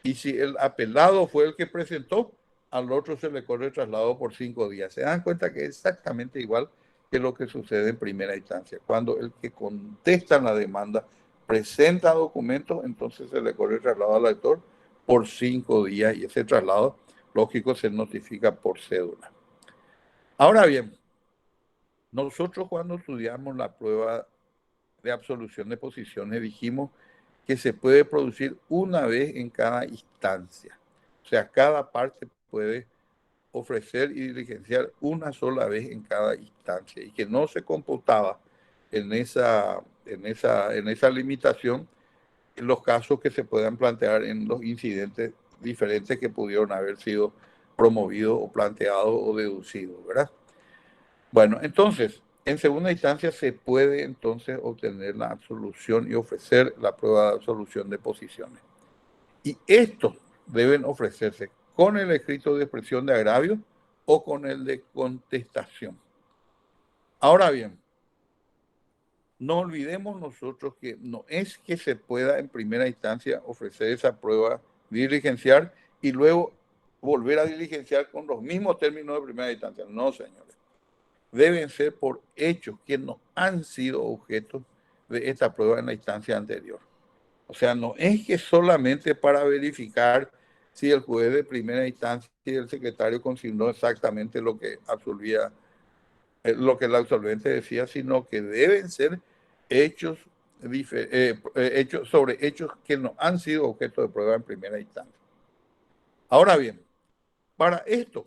Y si el apelado fue el que presentó, al otro se le corre traslado por 5 días. Se dan cuenta que es exactamente igual que lo que sucede en primera instancia. Cuando el que contesta la demanda presenta documentos, entonces se le corre traslado al autor por 5 días y ese traslado, lógico, se notifica por cédula. Ahora bien, nosotros cuando estudiamos la prueba de absolución de posiciones dijimos que se puede producir una vez en cada instancia. O sea, cada parte puede ofrecer y diligenciar una sola vez en cada instancia y que no se computaba en esa limitación en los casos que se puedan plantear en los incidentes diferentes que pudieron haber sido promovidos o planteados o deducidos, ¿verdad? Bueno, entonces, en segunda instancia se puede entonces obtener la absolución y ofrecer la prueba de absolución de posiciones. Y estos deben ofrecerse con el escrito de expresión de agravio o con el de contestación. Ahora bien, no olvidemos nosotros que no es que se pueda en primera instancia ofrecer esa prueba diligenciar y luego volver a diligenciar con los mismos términos de primera instancia. No, señores. Deben ser por hechos que no han sido objeto de esta prueba en la instancia anterior. O sea, no es que solamente para verificar si el juez de primera instancia y el secretario consignó exactamente lo que absolvía, lo que el absolvente decía, sino que deben ser hechos, hechos sobre hechos que no han sido objeto de prueba en primera instancia. Ahora bien, para esto,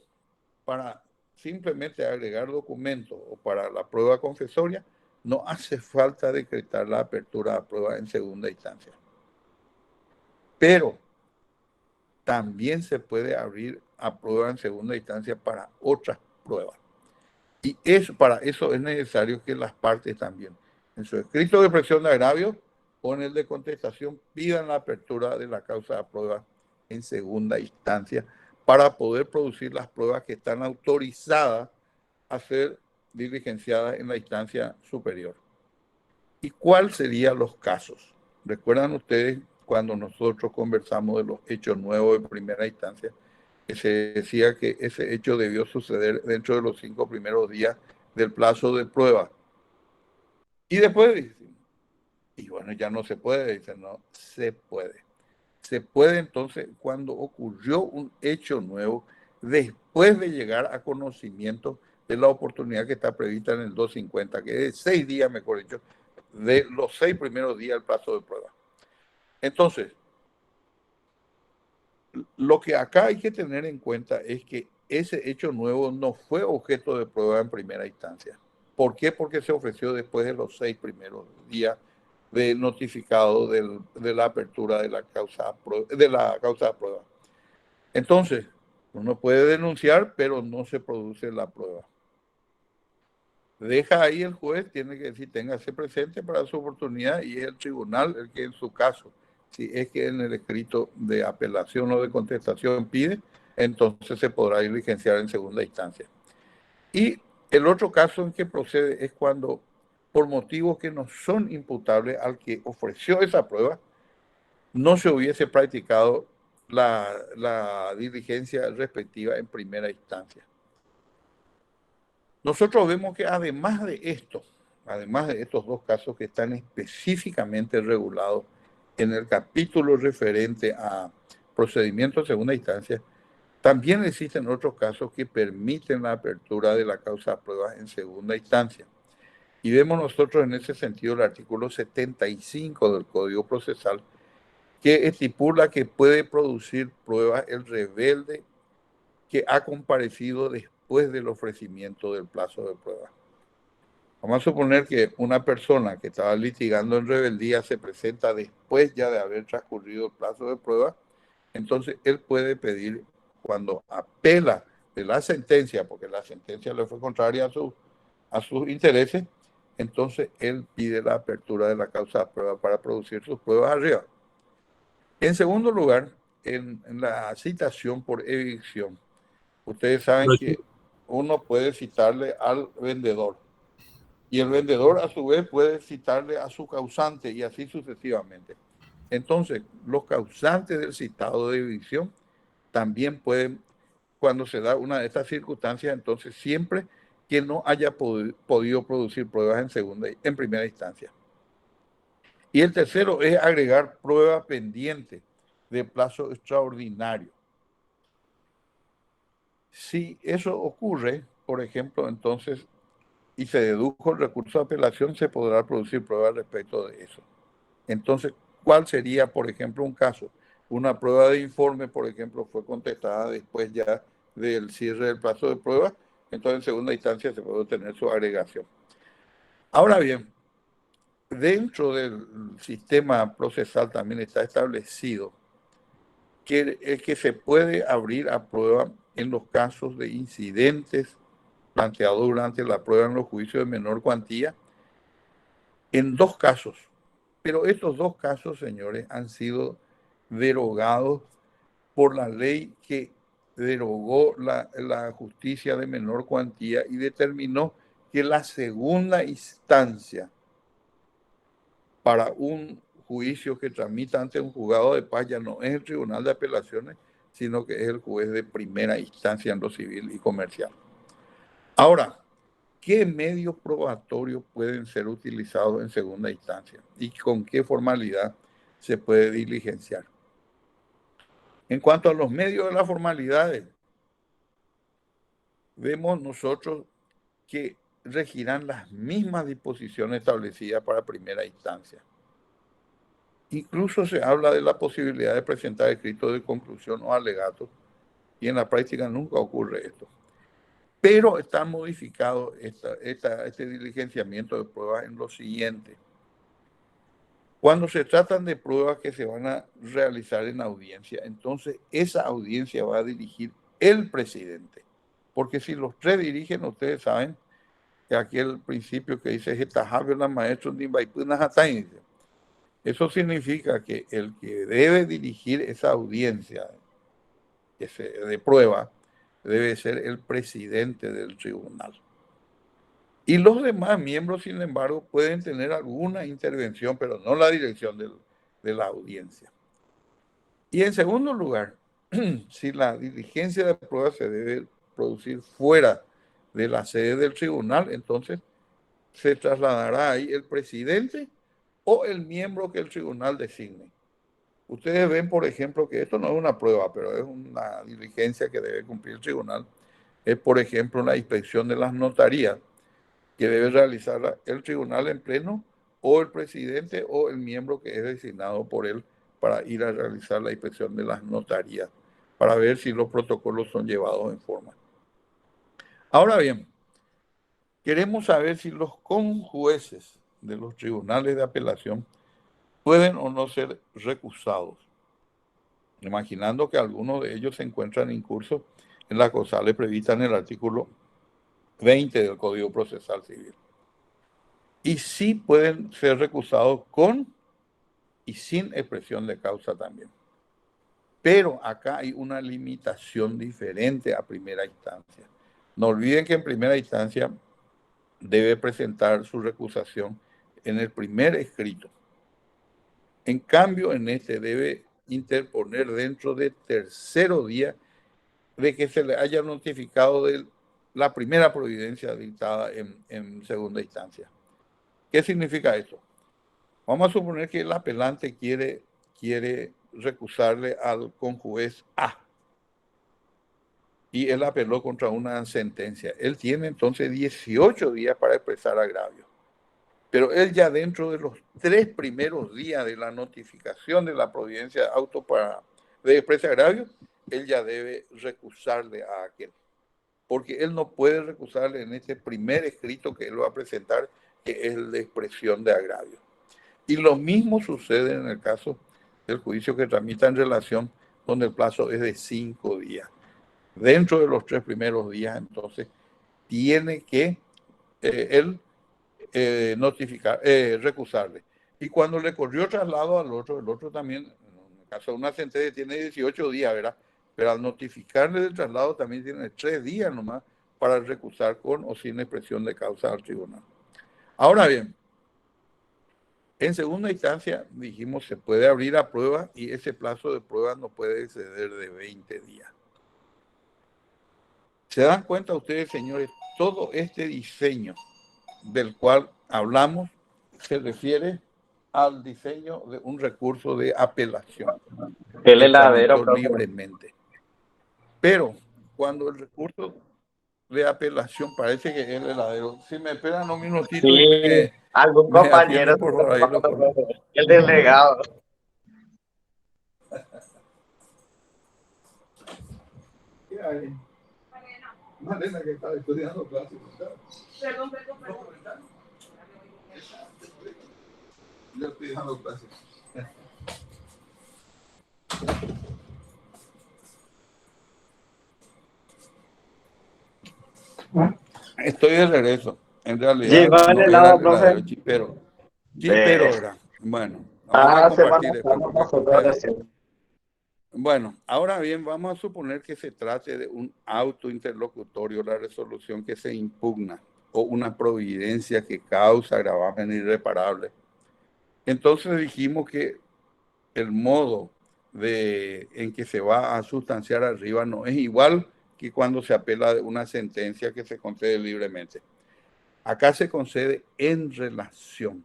para simplemente agregar documentos o para la prueba confesoria, no hace falta decretar la apertura a prueba en segunda instancia. Pero también se puede abrir a prueba en segunda instancia para otras pruebas. Y para eso es necesario que las partes también, en su escrito de expresión de agravio o en el de contestación, pidan la apertura de la causa de prueba en segunda instancia para poder producir las pruebas que están autorizadas a ser diligenciadas en la instancia superior. ¿Y cuáles serían los casos? ¿Recuerdan ustedes cuando nosotros conversamos de los hechos nuevos de primera instancia? Que se decía que ese hecho debió suceder dentro de los 5 primeros días del plazo de prueba. Y después, y bueno, ya no se puede, dicen, no, se puede. Se puede entonces cuando ocurrió un hecho nuevo después de llegar a conocimiento de la oportunidad que está prevista en el 250, que es 6 días, mejor dicho, de los 6 primeros días del plazo de prueba. Entonces, lo que acá hay que tener en cuenta es que ese hecho nuevo no fue objeto de prueba en primera instancia. ¿Por qué? Porque se ofreció después de los 6 primeros días de notificado de la apertura de la causa de prueba. Entonces, uno puede denunciar, pero no se produce la prueba. Deja ahí el juez, tiene que decir, téngase presente para su oportunidad y es el tribunal el que en su caso, si es que en el escrito de apelación o de contestación pide, entonces se podrá diligenciar en segunda instancia. Y el otro caso en que procede es cuando, por motivos que no son imputables al que ofreció esa prueba, no se hubiese practicado la diligencia respectiva en primera instancia. Nosotros vemos que además de estos dos casos que están específicamente regulados en el capítulo referente a procedimientos de segunda instancia, también existen otros casos que permiten la apertura de la causa de pruebas en segunda instancia. Y vemos nosotros en ese sentido el artículo 75 del Código Procesal, que estipula que puede producir pruebas el rebelde que ha comparecido después del ofrecimiento del plazo de prueba. Vamos a suponer que una persona que estaba litigando en rebeldía se presenta después ya de haber transcurrido el plazo de prueba, entonces él puede pedir, cuando apela de la sentencia, porque la sentencia le fue contraria a sus intereses, entonces él pide la apertura de la causa de prueba para producir sus pruebas arriba. En segundo lugar, en la citación por evicción, ustedes saben que uno puede citarle al vendedor y el vendedor a su vez puede citarle a su causante y así sucesivamente. Entonces, los causantes del citado de evicción también pueden, cuando se da una de estas circunstancias, entonces siempre que no haya podido producir pruebas en primera instancia. Y el tercero es agregar prueba pendiente de plazo extraordinario. Si eso ocurre, por ejemplo, entonces, y se dedujo el recurso de apelación, se podrá producir prueba respecto de eso. Entonces, ¿cuál sería, por ejemplo, un caso? Una prueba de informe, por ejemplo, fue contestada después ya del cierre del plazo de prueba, entonces en segunda instancia se puede obtener su agregación. Ahora bien, dentro del sistema procesal también está establecido que se puede abrir a prueba en los casos de incidentes planteado durante la prueba en los juicios de menor cuantía, en 2 casos. Pero estos 2 casos, señores, han sido derogados por la ley que derogó la justicia de menor cuantía y determinó que la segunda instancia para un juicio que tramita ante un juzgado de paz ya no es el Tribunal de Apelaciones, sino que es el juez de primera instancia en lo civil y comercial. Ahora, ¿qué medios probatorios pueden ser utilizados en segunda instancia? ¿Y con qué formalidad se puede diligenciar? En cuanto a los medios de las formalidades, vemos nosotros que regirán las mismas disposiciones establecidas para primera instancia. Incluso se habla de la posibilidad de presentar escritos de conclusión o alegatos, y en la práctica nunca ocurre esto. Pero está modificado este diligenciamiento de pruebas en lo siguiente. Cuando se tratan de pruebas que se van a realizar en audiencia, entonces esa audiencia va a dirigir el presidente. Porque si los 3 dirigen, ustedes saben que aquel principio que dice eso significa que el que debe dirigir esa audiencia de prueba debe ser el presidente del tribunal. Y los demás miembros, sin embargo, pueden tener alguna intervención, pero no la dirección de la audiencia. Y en segundo lugar, si la diligencia de prueba se debe producir fuera de la sede del tribunal, entonces se trasladará ahí el presidente o el miembro que el tribunal designe. Ustedes ven, por ejemplo, que esto no es una prueba, pero es una diligencia que debe cumplir el tribunal. Es, por ejemplo, la inspección de las notarías que debe realizar el tribunal en pleno o el presidente o el miembro que es designado por él para ir a realizar la inspección de las notarías, para ver si los protocolos son llevados en forma. Ahora bien, queremos saber si los conjueces de los tribunales de apelación pueden o no ser recusados, imaginando que algunos de ellos se encuentran incursos en las causales previstas en el artículo 20 del Código Procesal Civil. Y sí pueden ser recusados con y sin expresión de causa también. Pero acá hay una limitación diferente a primera instancia. No olviden que en primera instancia debe presentar su recusación en el primer escrito. En cambio, en este debe interponer dentro del tercero día de que se le haya notificado de la primera providencia dictada en segunda instancia. ¿Qué significa esto? Vamos a suponer que el apelante quiere recusarle al conjuez A y él apeló contra una sentencia. Él tiene entonces 18 días para expresar agravio. Pero él ya dentro de los 3 primeros días de la notificación de la providencia de expresar agravio, él ya debe recusarle a aquel. Porque él no puede recusarle en este primer escrito que él va a presentar, que es el de expresión de agravio. Y lo mismo sucede en el caso del juicio que tramita en relación donde el plazo es de 5 días. Dentro de los 3 primeros días, entonces, tiene que él recusarle. Y cuando le corrió traslado al otro, el otro también, en el caso de una sentencia, tiene 18 días, ¿verdad? Pero al notificarle del traslado también tiene 3 días nomás para recusar con o sin expresión de causa al tribunal. Ahora bien, en segunda instancia, dijimos, se puede abrir a prueba y ese plazo de prueba no puede exceder de 20 días. ¿Se dan cuenta ustedes, señores? Todo este diseño del cual hablamos se refiere al diseño de un recurso de apelación. El heladero, libremente. Pero cuando el recurso de apelación parece que es el heladero, si me esperan un minutito sí, y algún me compañero, por favor, ahí el delegado. ¿Qué hay? Malena que está estudiando clases. Perdón. Yo estoy dando clases. Estoy de regreso. En realidad Llegó el no era helado, el profe. heladero chipero. Chipero De... era. Bueno, vamos a Se compartir después manejamos porque es nosotros culpa de... recién. Bueno, ahora bien, vamos a suponer que se trate de un auto interlocutorio, la resolución que se impugna o una providencia que causa gravamen irreparable. Entonces dijimos que el modo en que se va a sustanciar arriba no es igual que cuando se apela de una sentencia que se concede libremente. Acá se concede en relación,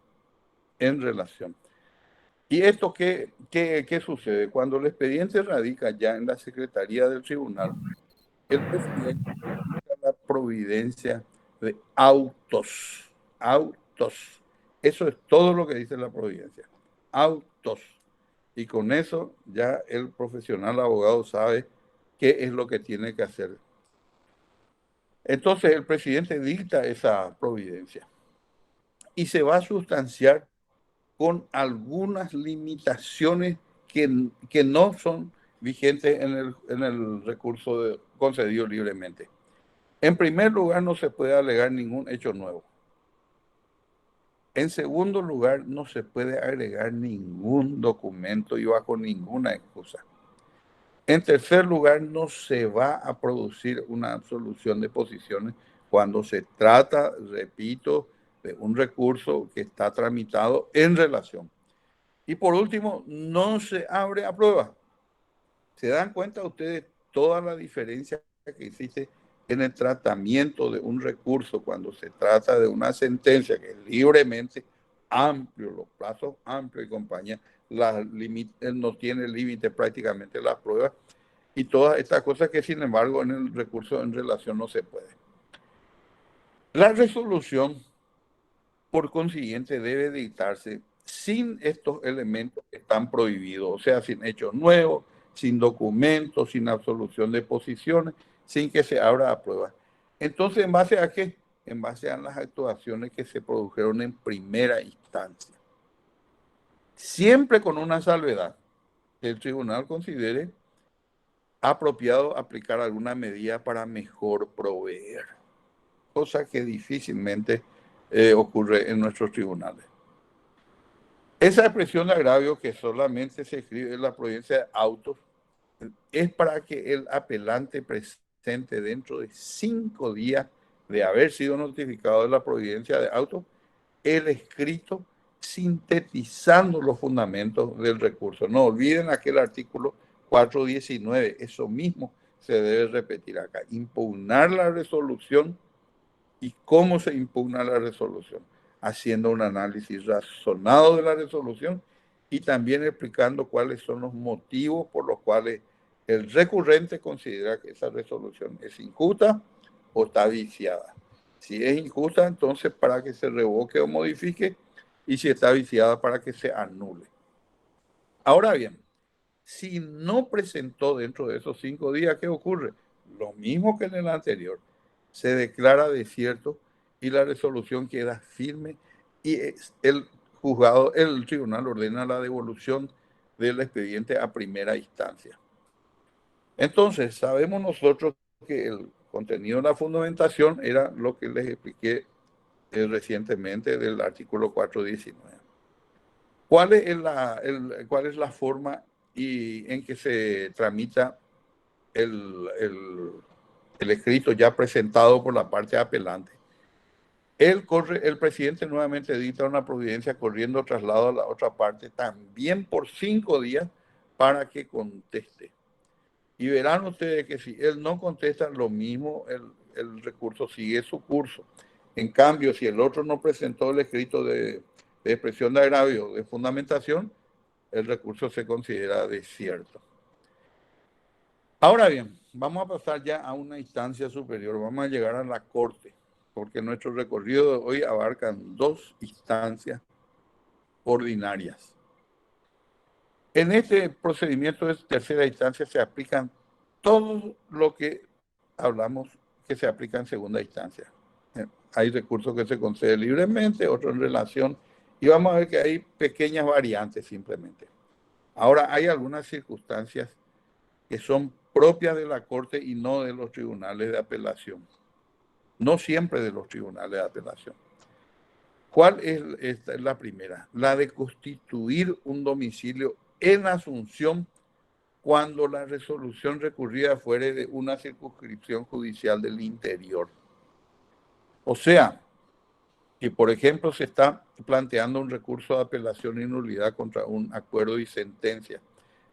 en relación. ¿Y esto qué sucede? Cuando el expediente radica ya en la Secretaría del Tribunal, el presidente dicta la providencia de autos, autos. Eso es todo lo que dice la providencia, autos. Y con eso ya el profesional abogado sabe qué es lo que tiene que hacer. Entonces el presidente dicta esa providencia y se va a sustanciar con algunas limitaciones que no son vigentes en el recurso concedido libremente. En primer lugar, no se puede alegar ningún hecho nuevo. En segundo lugar, no se puede agregar ningún documento y bajo ninguna excusa. En tercer lugar, no se va a producir una absolución de posiciones cuando se trata, repito, de un recurso que está tramitado en relación. Y por último, no se abre a prueba. ¿Se dan cuenta ustedes toda la diferencia que existe en el tratamiento de un recurso cuando se trata de una sentencia que es libremente amplio, los plazos amplios y compañía, no tiene límite prácticamente las pruebas y todas estas cosas que sin embargo en el recurso en relación no se puede? La resolución, por consiguiente, debe dictarse sin estos elementos que están prohibidos, o sea, sin hechos nuevos, sin documentos, sin absolución de posiciones, sin que se abra a prueba. Entonces, ¿en base a qué? En base a las actuaciones que se produjeron en primera instancia. Siempre con una salvedad, que el tribunal considere apropiado aplicar alguna medida para mejor proveer, cosa que difícilmente ocurre en nuestros tribunales. Esa expresión de agravio que solamente se escribe en la providencia de autos es para que el apelante presente dentro de 5 días de haber sido notificado de la providencia de autos el escrito sintetizando los fundamentos del recurso. No olviden aquel artículo 419, eso mismo se debe repetir acá. Impugnar la resolución. ¿Y cómo se impugna la resolución? Haciendo un análisis razonado de la resolución y también explicando cuáles son los motivos por los cuales el recurrente considera que esa resolución es injusta o está viciada. Si es injusta, entonces para que se revoque o modifique, y si está viciada, para que se anule. Ahora bien, si no presentó dentro de esos 5 días, ¿qué ocurre? Lo mismo que en el anterior. Se declara desierto y la resolución queda firme y el juzgado, el tribunal ordena la devolución del expediente a primera instancia. Entonces, sabemos nosotros que el contenido de la fundamentación era lo que les expliqué recientemente del artículo 419. ¿Cuál es la forma en que se tramita el escrito ya presentado por la parte apelante? El presidente nuevamente dicta una providencia corriendo traslado a la otra parte también por 5 días para que conteste. Y verán ustedes que si él no contesta, lo mismo el recurso sigue su curso. En cambio, si el otro no presentó el escrito de expresión de agravio, de fundamentación, el recurso se considera desierto. Ahora bien, vamos a pasar ya a una instancia superior, vamos a llegar a la Corte, porque nuestro recorrido de hoy abarcan 2 instancias ordinarias. En este procedimiento de tercera instancia se aplican todo lo que hablamos que se aplica en segunda instancia. Hay recursos que se conceden libremente, otros en relación, y vamos a ver que hay pequeñas variantes simplemente. Ahora, hay algunas circunstancias que son propias de la Corte y no de los tribunales de apelación. no siempre de los tribunales de apelación. ¿Cuál es esta? Es la primera? La de constituir un domicilio en Asunción cuando la resolución recurrida fuere de una circunscripción judicial del interior. O sea, que por ejemplo se está planteando un recurso de apelación y nulidad contra un acuerdo y sentencia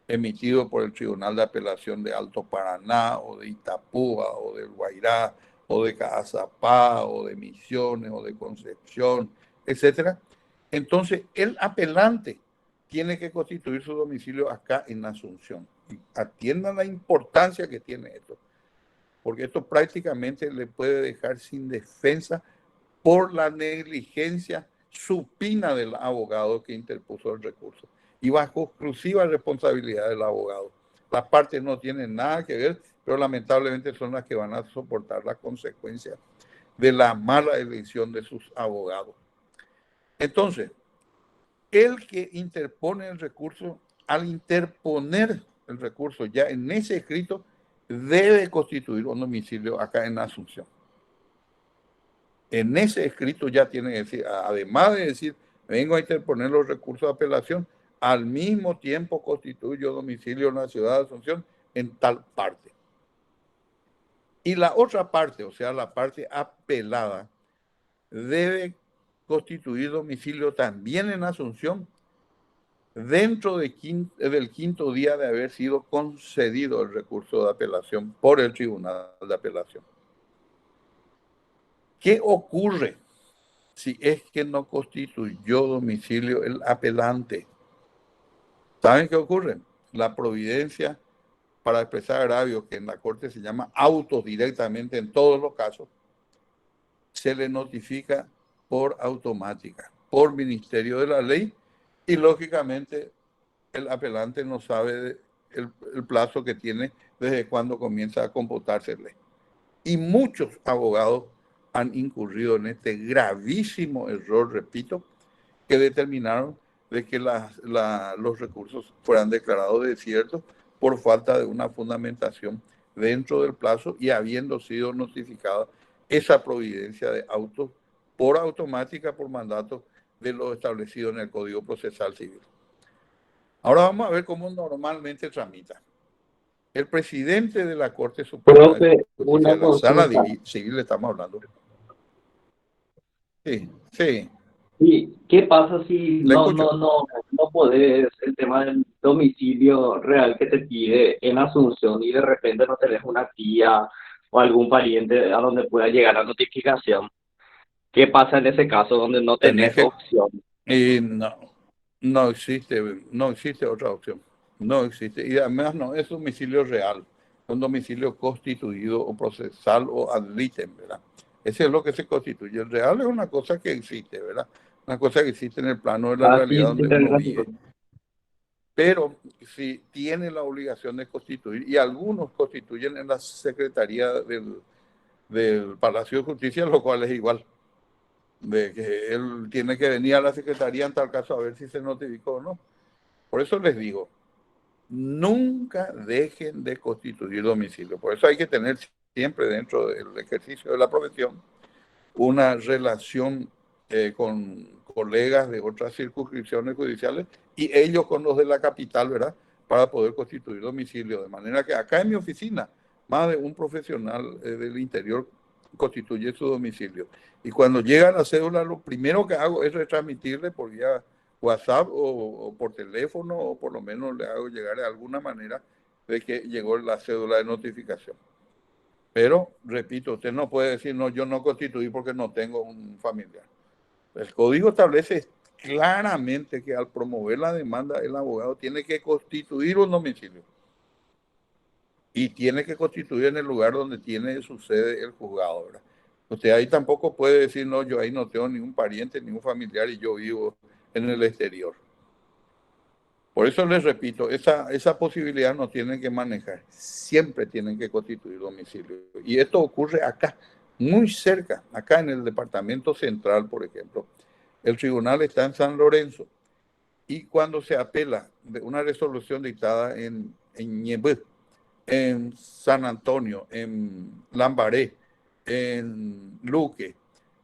emitido por el Tribunal de Apelación de Alto Paraná o de Itapúa o del Guairá o de Caazapá o de Misiones o de Concepción, etcétera. Entonces el apelante tiene que constituir su domicilio acá en Asunción. Y atiendan la importancia que tiene esto, porque esto prácticamente le puede dejar sin defensa por la negligencia supina del abogado que interpuso el recurso y bajo exclusiva responsabilidad del abogado. Las partes no tienen nada que ver, pero lamentablemente son las que van a soportar las consecuencias de la mala elección de sus abogados. Entonces, el que interpone el recurso, al interponer el recurso ya en ese escrito, debe constituir un domicilio acá en Asunción. En ese escrito ya tiene que decir, además de decir, vengo a interponer los recursos de apelación, al mismo tiempo constituyo domicilio en la ciudad de Asunción en tal parte. Y la otra parte, o sea, la parte apelada, debe constituir domicilio también en Asunción dentro del quinto día de haber sido concedido el recurso de apelación por el Tribunal de Apelación. ¿Qué ocurre si es que no constituyó domicilio el apelante? ¿Saben qué ocurre? La providencia para expresar agravio, que en la Corte se llama autos directamente en todos los casos, se le notifica por automática, por Ministerio de la Ley, y lógicamente el apelante no sabe el plazo que tiene desde cuando comienza a computársele. Y muchos abogados han incurrido en este gravísimo error, repito, que determinaron de que los recursos fueran declarados desiertos por falta de una fundamentación dentro del plazo y habiendo sido notificada esa providencia de autos por automática, por mandato de lo establecido en el Código Procesal Civil. Ahora vamos a ver cómo normalmente tramita. El presidente de la Corte Suprema de Justicia de la Sala Civil, estamos hablando. Sí, sí. ¿Y qué pasa si no podés el tema del domicilio real que te pide en Asunción y de repente no tenés una tía o algún pariente a donde pueda llegar la notificación? ¿Qué pasa en ese caso donde no tenés opción? No existe otra opción. No existe. Y además no es domicilio real, es un domicilio constituido o procesal o ad litem, ¿verdad? Ese es lo que se constituye. El real es una cosa que existe, ¿verdad? Una cosa que existe en el plano de la realidad donde uno vive. Pero si tiene la obligación de constituir, y algunos constituyen en la Secretaría del Palacio de Justicia, lo cual es igual, de que él tiene que venir a la Secretaría en tal caso a ver si se notificó o no. Por eso les digo, nunca dejen de constituir domicilio. Por eso hay que tener siempre dentro del ejercicio de la profesión una relación con colegas de otras circunscripciones judiciales y ellos con los de la capital, ¿verdad? Para poder constituir domicilio. De manera que acá en mi oficina, más de un profesional del interior constituye su domicilio. Y cuando llega la cédula, lo primero que hago es retransmitirle por vía WhatsApp o por teléfono, o por lo menos le hago llegar de alguna manera de que llegó la cédula de notificación. Pero, repito, usted no puede decir, no, yo no constituí porque no tengo un familiar. El código establece claramente que al promover la demanda, el abogado tiene que constituir un domicilio. Y tiene que constituir en el lugar donde tiene su sede el juzgado, ¿verdad? Usted ahí tampoco puede decir, no, yo ahí no tengo ningún pariente, ningún familiar y yo vivo en el exterior. Por eso les repito, esa posibilidad no tienen que manejar. Siempre tienen que constituir domicilio. Y esto ocurre acá, muy cerca, acá en el departamento central, por ejemplo. El tribunal está en San Lorenzo. Y cuando se apela de una resolución dictada en Ñebú, en San Antonio, en Lambaré, en Luque,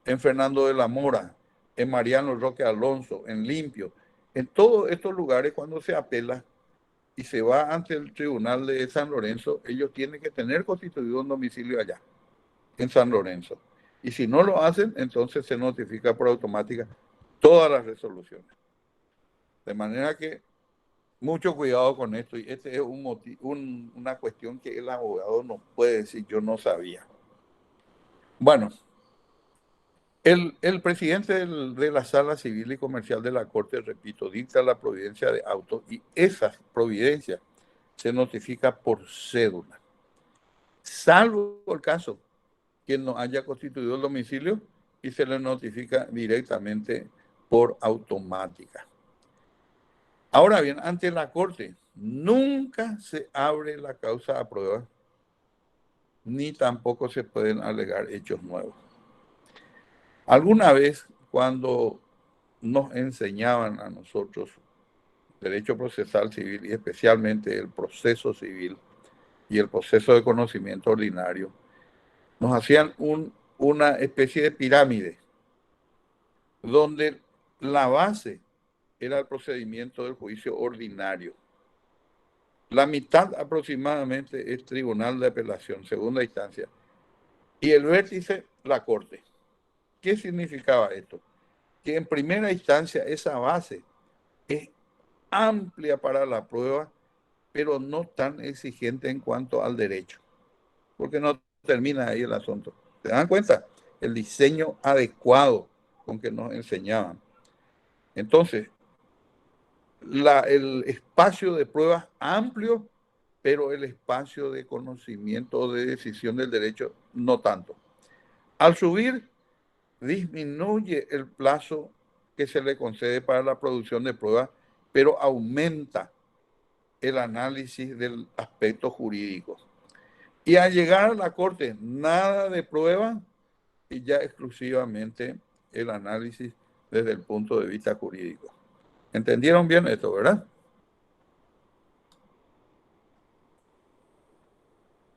en Fernando de la Mora, en Mariano Roque Alonso, en Limpio, en todos estos lugares cuando se apela y se va ante el tribunal de San Lorenzo, ellos tienen que tener constituido un domicilio allá, en San Lorenzo. Y si no lo hacen, entonces se notifica por automática todas las resoluciones. De manera que mucho cuidado con esto. Y este es una cuestión que el abogado no puede decir yo no sabía. Bueno, el presidente de la Sala Civil y Comercial de la Corte, repito, dicta la providencia de autos y esa providencia se notifica por cédula. Salvo el caso que no haya constituido el domicilio y se le notifica directamente por automática. Ahora bien, ante la Corte nunca se abre la causa a prueba ni tampoco se pueden alegar hechos nuevos. Alguna vez cuando nos enseñaban a nosotros derecho procesal civil y especialmente el proceso civil y el proceso de conocimiento ordinario, nos hacían una especie de pirámide donde la base era el procedimiento del juicio ordinario. La mitad aproximadamente es tribunal de apelación, segunda instancia, y el vértice, la corte. ¿Qué significaba esto? Que en primera instancia esa base es amplia para la prueba, pero no tan exigente en cuanto al derecho, porque no termina ahí el asunto. ¿Se dan cuenta? El diseño adecuado con que nos enseñaban. Entonces, el espacio de pruebas amplio, pero el espacio de conocimiento de decisión del derecho no tanto. Al subir, disminuye el plazo que se le concede para la producción de pruebas, pero aumenta el análisis del aspecto jurídico. Y al llegar a la Corte, nada de prueba y ya exclusivamente el análisis desde el punto de vista jurídico. ¿Entendieron bien esto, verdad?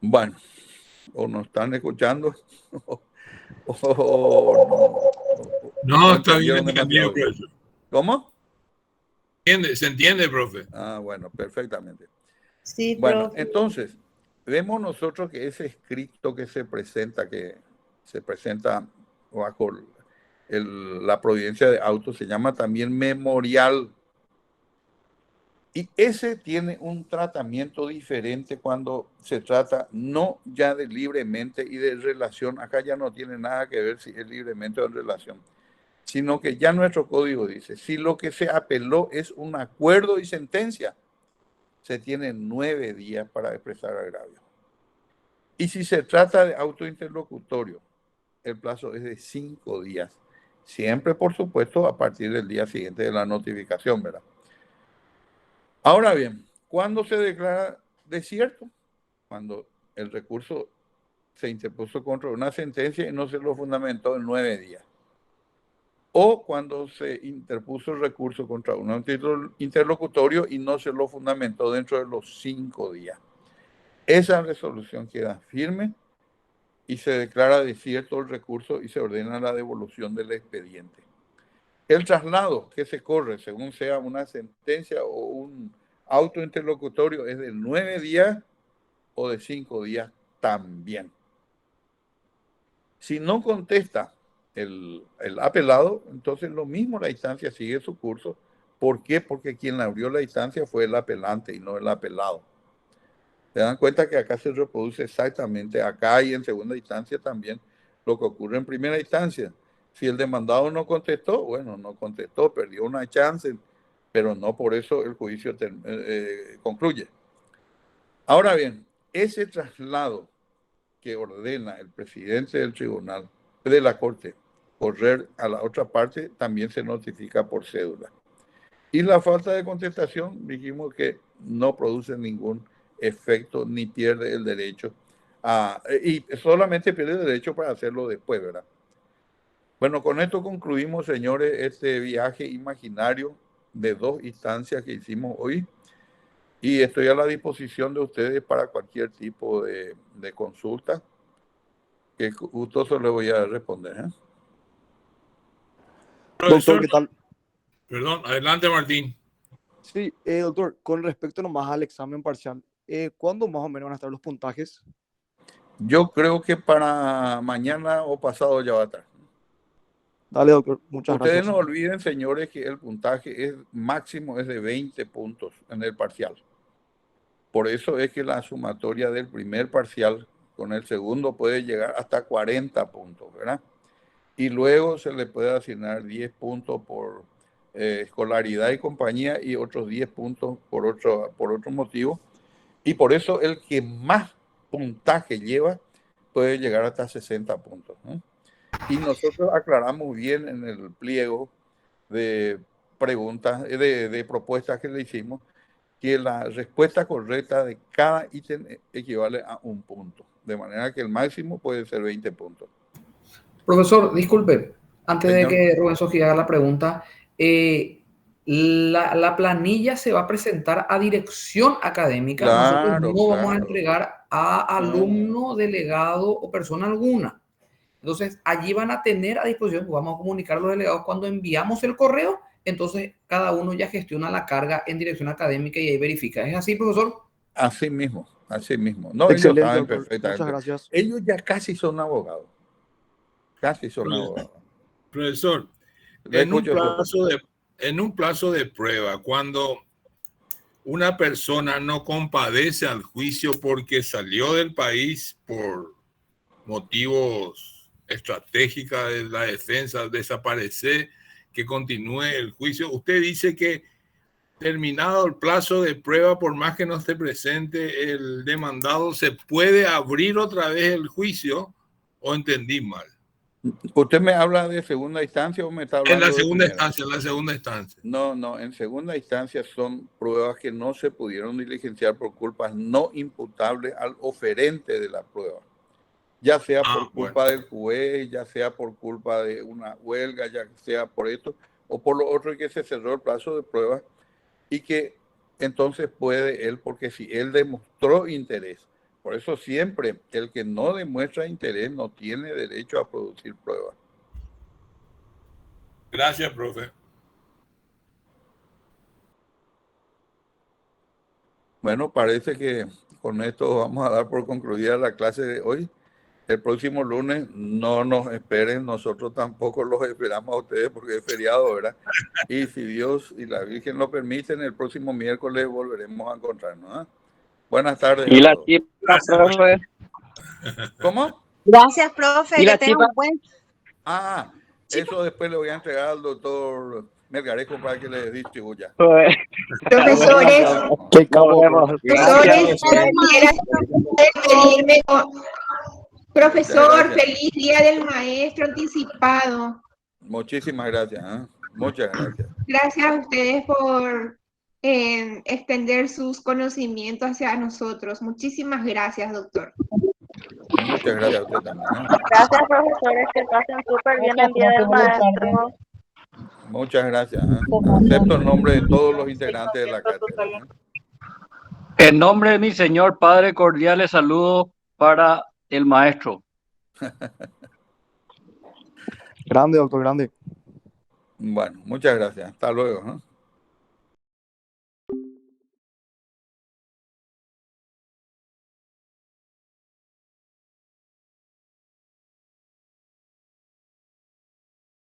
Bueno, o nos están escuchando o no está bien entendido, profe. ¿Cómo? Se entiende, profe. Ah, bueno, perfectamente. Sí, bueno, profe. Entonces, vemos nosotros que ese escrito que se presenta bajo la providencia de autos, se llama también memorial. Y ese tiene un tratamiento diferente cuando se trata no ya de libremente y de relación. Acá ya no tiene nada que ver si es libremente o en relación, sino que ya nuestro código dice, si lo que se apeló es un acuerdo y sentencia, se tiene 9 días para expresar agravio. Y si se trata de auto interlocutorio, el plazo es de 5 días. Siempre, por supuesto, a partir del día siguiente de la notificación, ¿verdad? Ahora bien, ¿cuándo se declara desierto? Cuando el recurso se interpuso contra una sentencia y no se lo fundamentó en 9 días. O cuando se interpuso el recurso contra un interlocutorio y no se lo fundamentó dentro de los 5 días. Esa resolución queda firme y se declara desierto el recurso y se ordena la devolución del expediente. El traslado que se corre, según sea una sentencia o un auto interlocutorio, es de 9 días o de 5 días también. Si no contesta el apelado, entonces lo mismo, la instancia sigue su curso. ¿Por qué? Porque quien abrió la instancia fue el apelante y no el apelado. Se dan cuenta que acá se reproduce exactamente, acá y en segunda instancia también, lo que ocurre en primera instancia. Si el demandado no contestó, bueno, no contestó, perdió una chance, pero no por eso el juicio concluye. Ahora bien, ese traslado que ordena el presidente del tribunal, de la Corte, correr a la otra parte, también se notifica por cédula. Y la falta de contestación, dijimos que no produce ningún efecto ni pierde el derecho y solamente pierde el derecho para hacerlo después, ¿verdad? Bueno, con esto concluimos, señores, este viaje imaginario de 2 instancias que hicimos hoy y estoy a la disposición de ustedes para cualquier tipo de consulta. que gustoso le voy a responder. Doctor, ¿qué tal? Perdón, adelante Martín. Sí, doctor, con respecto nomás al examen parcial, ¿cuándo más o menos van a estar los puntajes? Yo creo que para mañana o pasado ya va a estar. Dale, doctor, muchas Ustedes gracias. no olviden, señores, que el puntaje es máximo es de 20 puntos en el parcial. Por eso es que la sumatoria del primer parcial con el segundo puede llegar hasta 40 puntos, ¿verdad? Y luego se le puede asignar 10 puntos por escolaridad y compañía y otros 10 puntos por otro motivo. Y por eso el que más puntaje lleva puede llegar hasta 60 puntos, ¿no? Y nosotros aclaramos bien en el pliego de preguntas, de propuestas que le hicimos, que la respuesta correcta de cada ítem equivale a 1 punto. De manera que el máximo puede ser 20 puntos. Profesor, disculpe, antes Señor. de que Rubén Soji haga la pregunta, la planilla se va a presentar a dirección académica. Claro, nosotros no vamos a claro. entregar a alumno, delegado o persona alguna. Entonces, allí van a tener a disposición, vamos a comunicar a los delegados cuando enviamos el correo, entonces cada uno ya gestiona la carga en dirección académica y ahí verifica. ¿Es así, profesor? Así mismo, así mismo. No, Excelente, ellos saben doctor. perfectamente. Muchas gracias. Ellos ya casi son abogados. Casi son abogados. Profesor, Le en un escucho, plazo de prueba, cuando una persona no compadece al juicio porque salió del país por motivos estratégicos de la defensa, desaparecer, que continúe el juicio. Usted dice que terminado el plazo de prueba, por más que no esté presente el demandado, ¿se puede abrir otra vez el juicio o entendí mal? ¿Usted me habla de segunda instancia o me está hablando En la de segunda primera? instancia, en la segunda instancia. No, en segunda instancia son pruebas que no se pudieron diligenciar por culpas no imputables al oferente de la prueba. Ya sea por culpa del juez, ya sea por culpa de una huelga, ya sea por esto, o por lo otro que se cerró el plazo de prueba y que entonces puede él, porque si él demostró interés, por eso siempre el que no demuestra interés no tiene derecho a producir pruebas. Gracias, profe. Bueno, parece que con esto vamos a dar por concluida la clase de hoy. El próximo lunes no nos esperen, nosotros tampoco los esperamos a ustedes porque es feriado, ¿verdad? Y si Dios y la Virgen lo permiten, el próximo miércoles volveremos a encontrarnos, ¿eh? Buenas tardes. Y la chipa, profe. ¿Cómo? Gracias, profe. ¿Y la Que tenga chipa? un buen... Ah, eso después le voy a entregar al doctor Melgarejo para que le distribuya. Profesores, Qué capo, profesores, pedirme profesor, feliz Día del Maestro anticipado. Muchísimas gracias, ¿eh? Muchas gracias. Gracias a ustedes por extender sus conocimientos hacia nosotros. Muchísimas gracias, doctor. Muchas gracias a usted también, ¿eh? Gracias, profesores, que pasen súper bien el Día del Maestro. Muchas gracias, ¿eh? Acepto el nombre de todos los integrantes de la cátedra, ¿eh? En nombre de mi señor Padre, cordiales saludos para el maestro. Grande, doctor, grande. Bueno, muchas gracias. Hasta luego, ¿eh?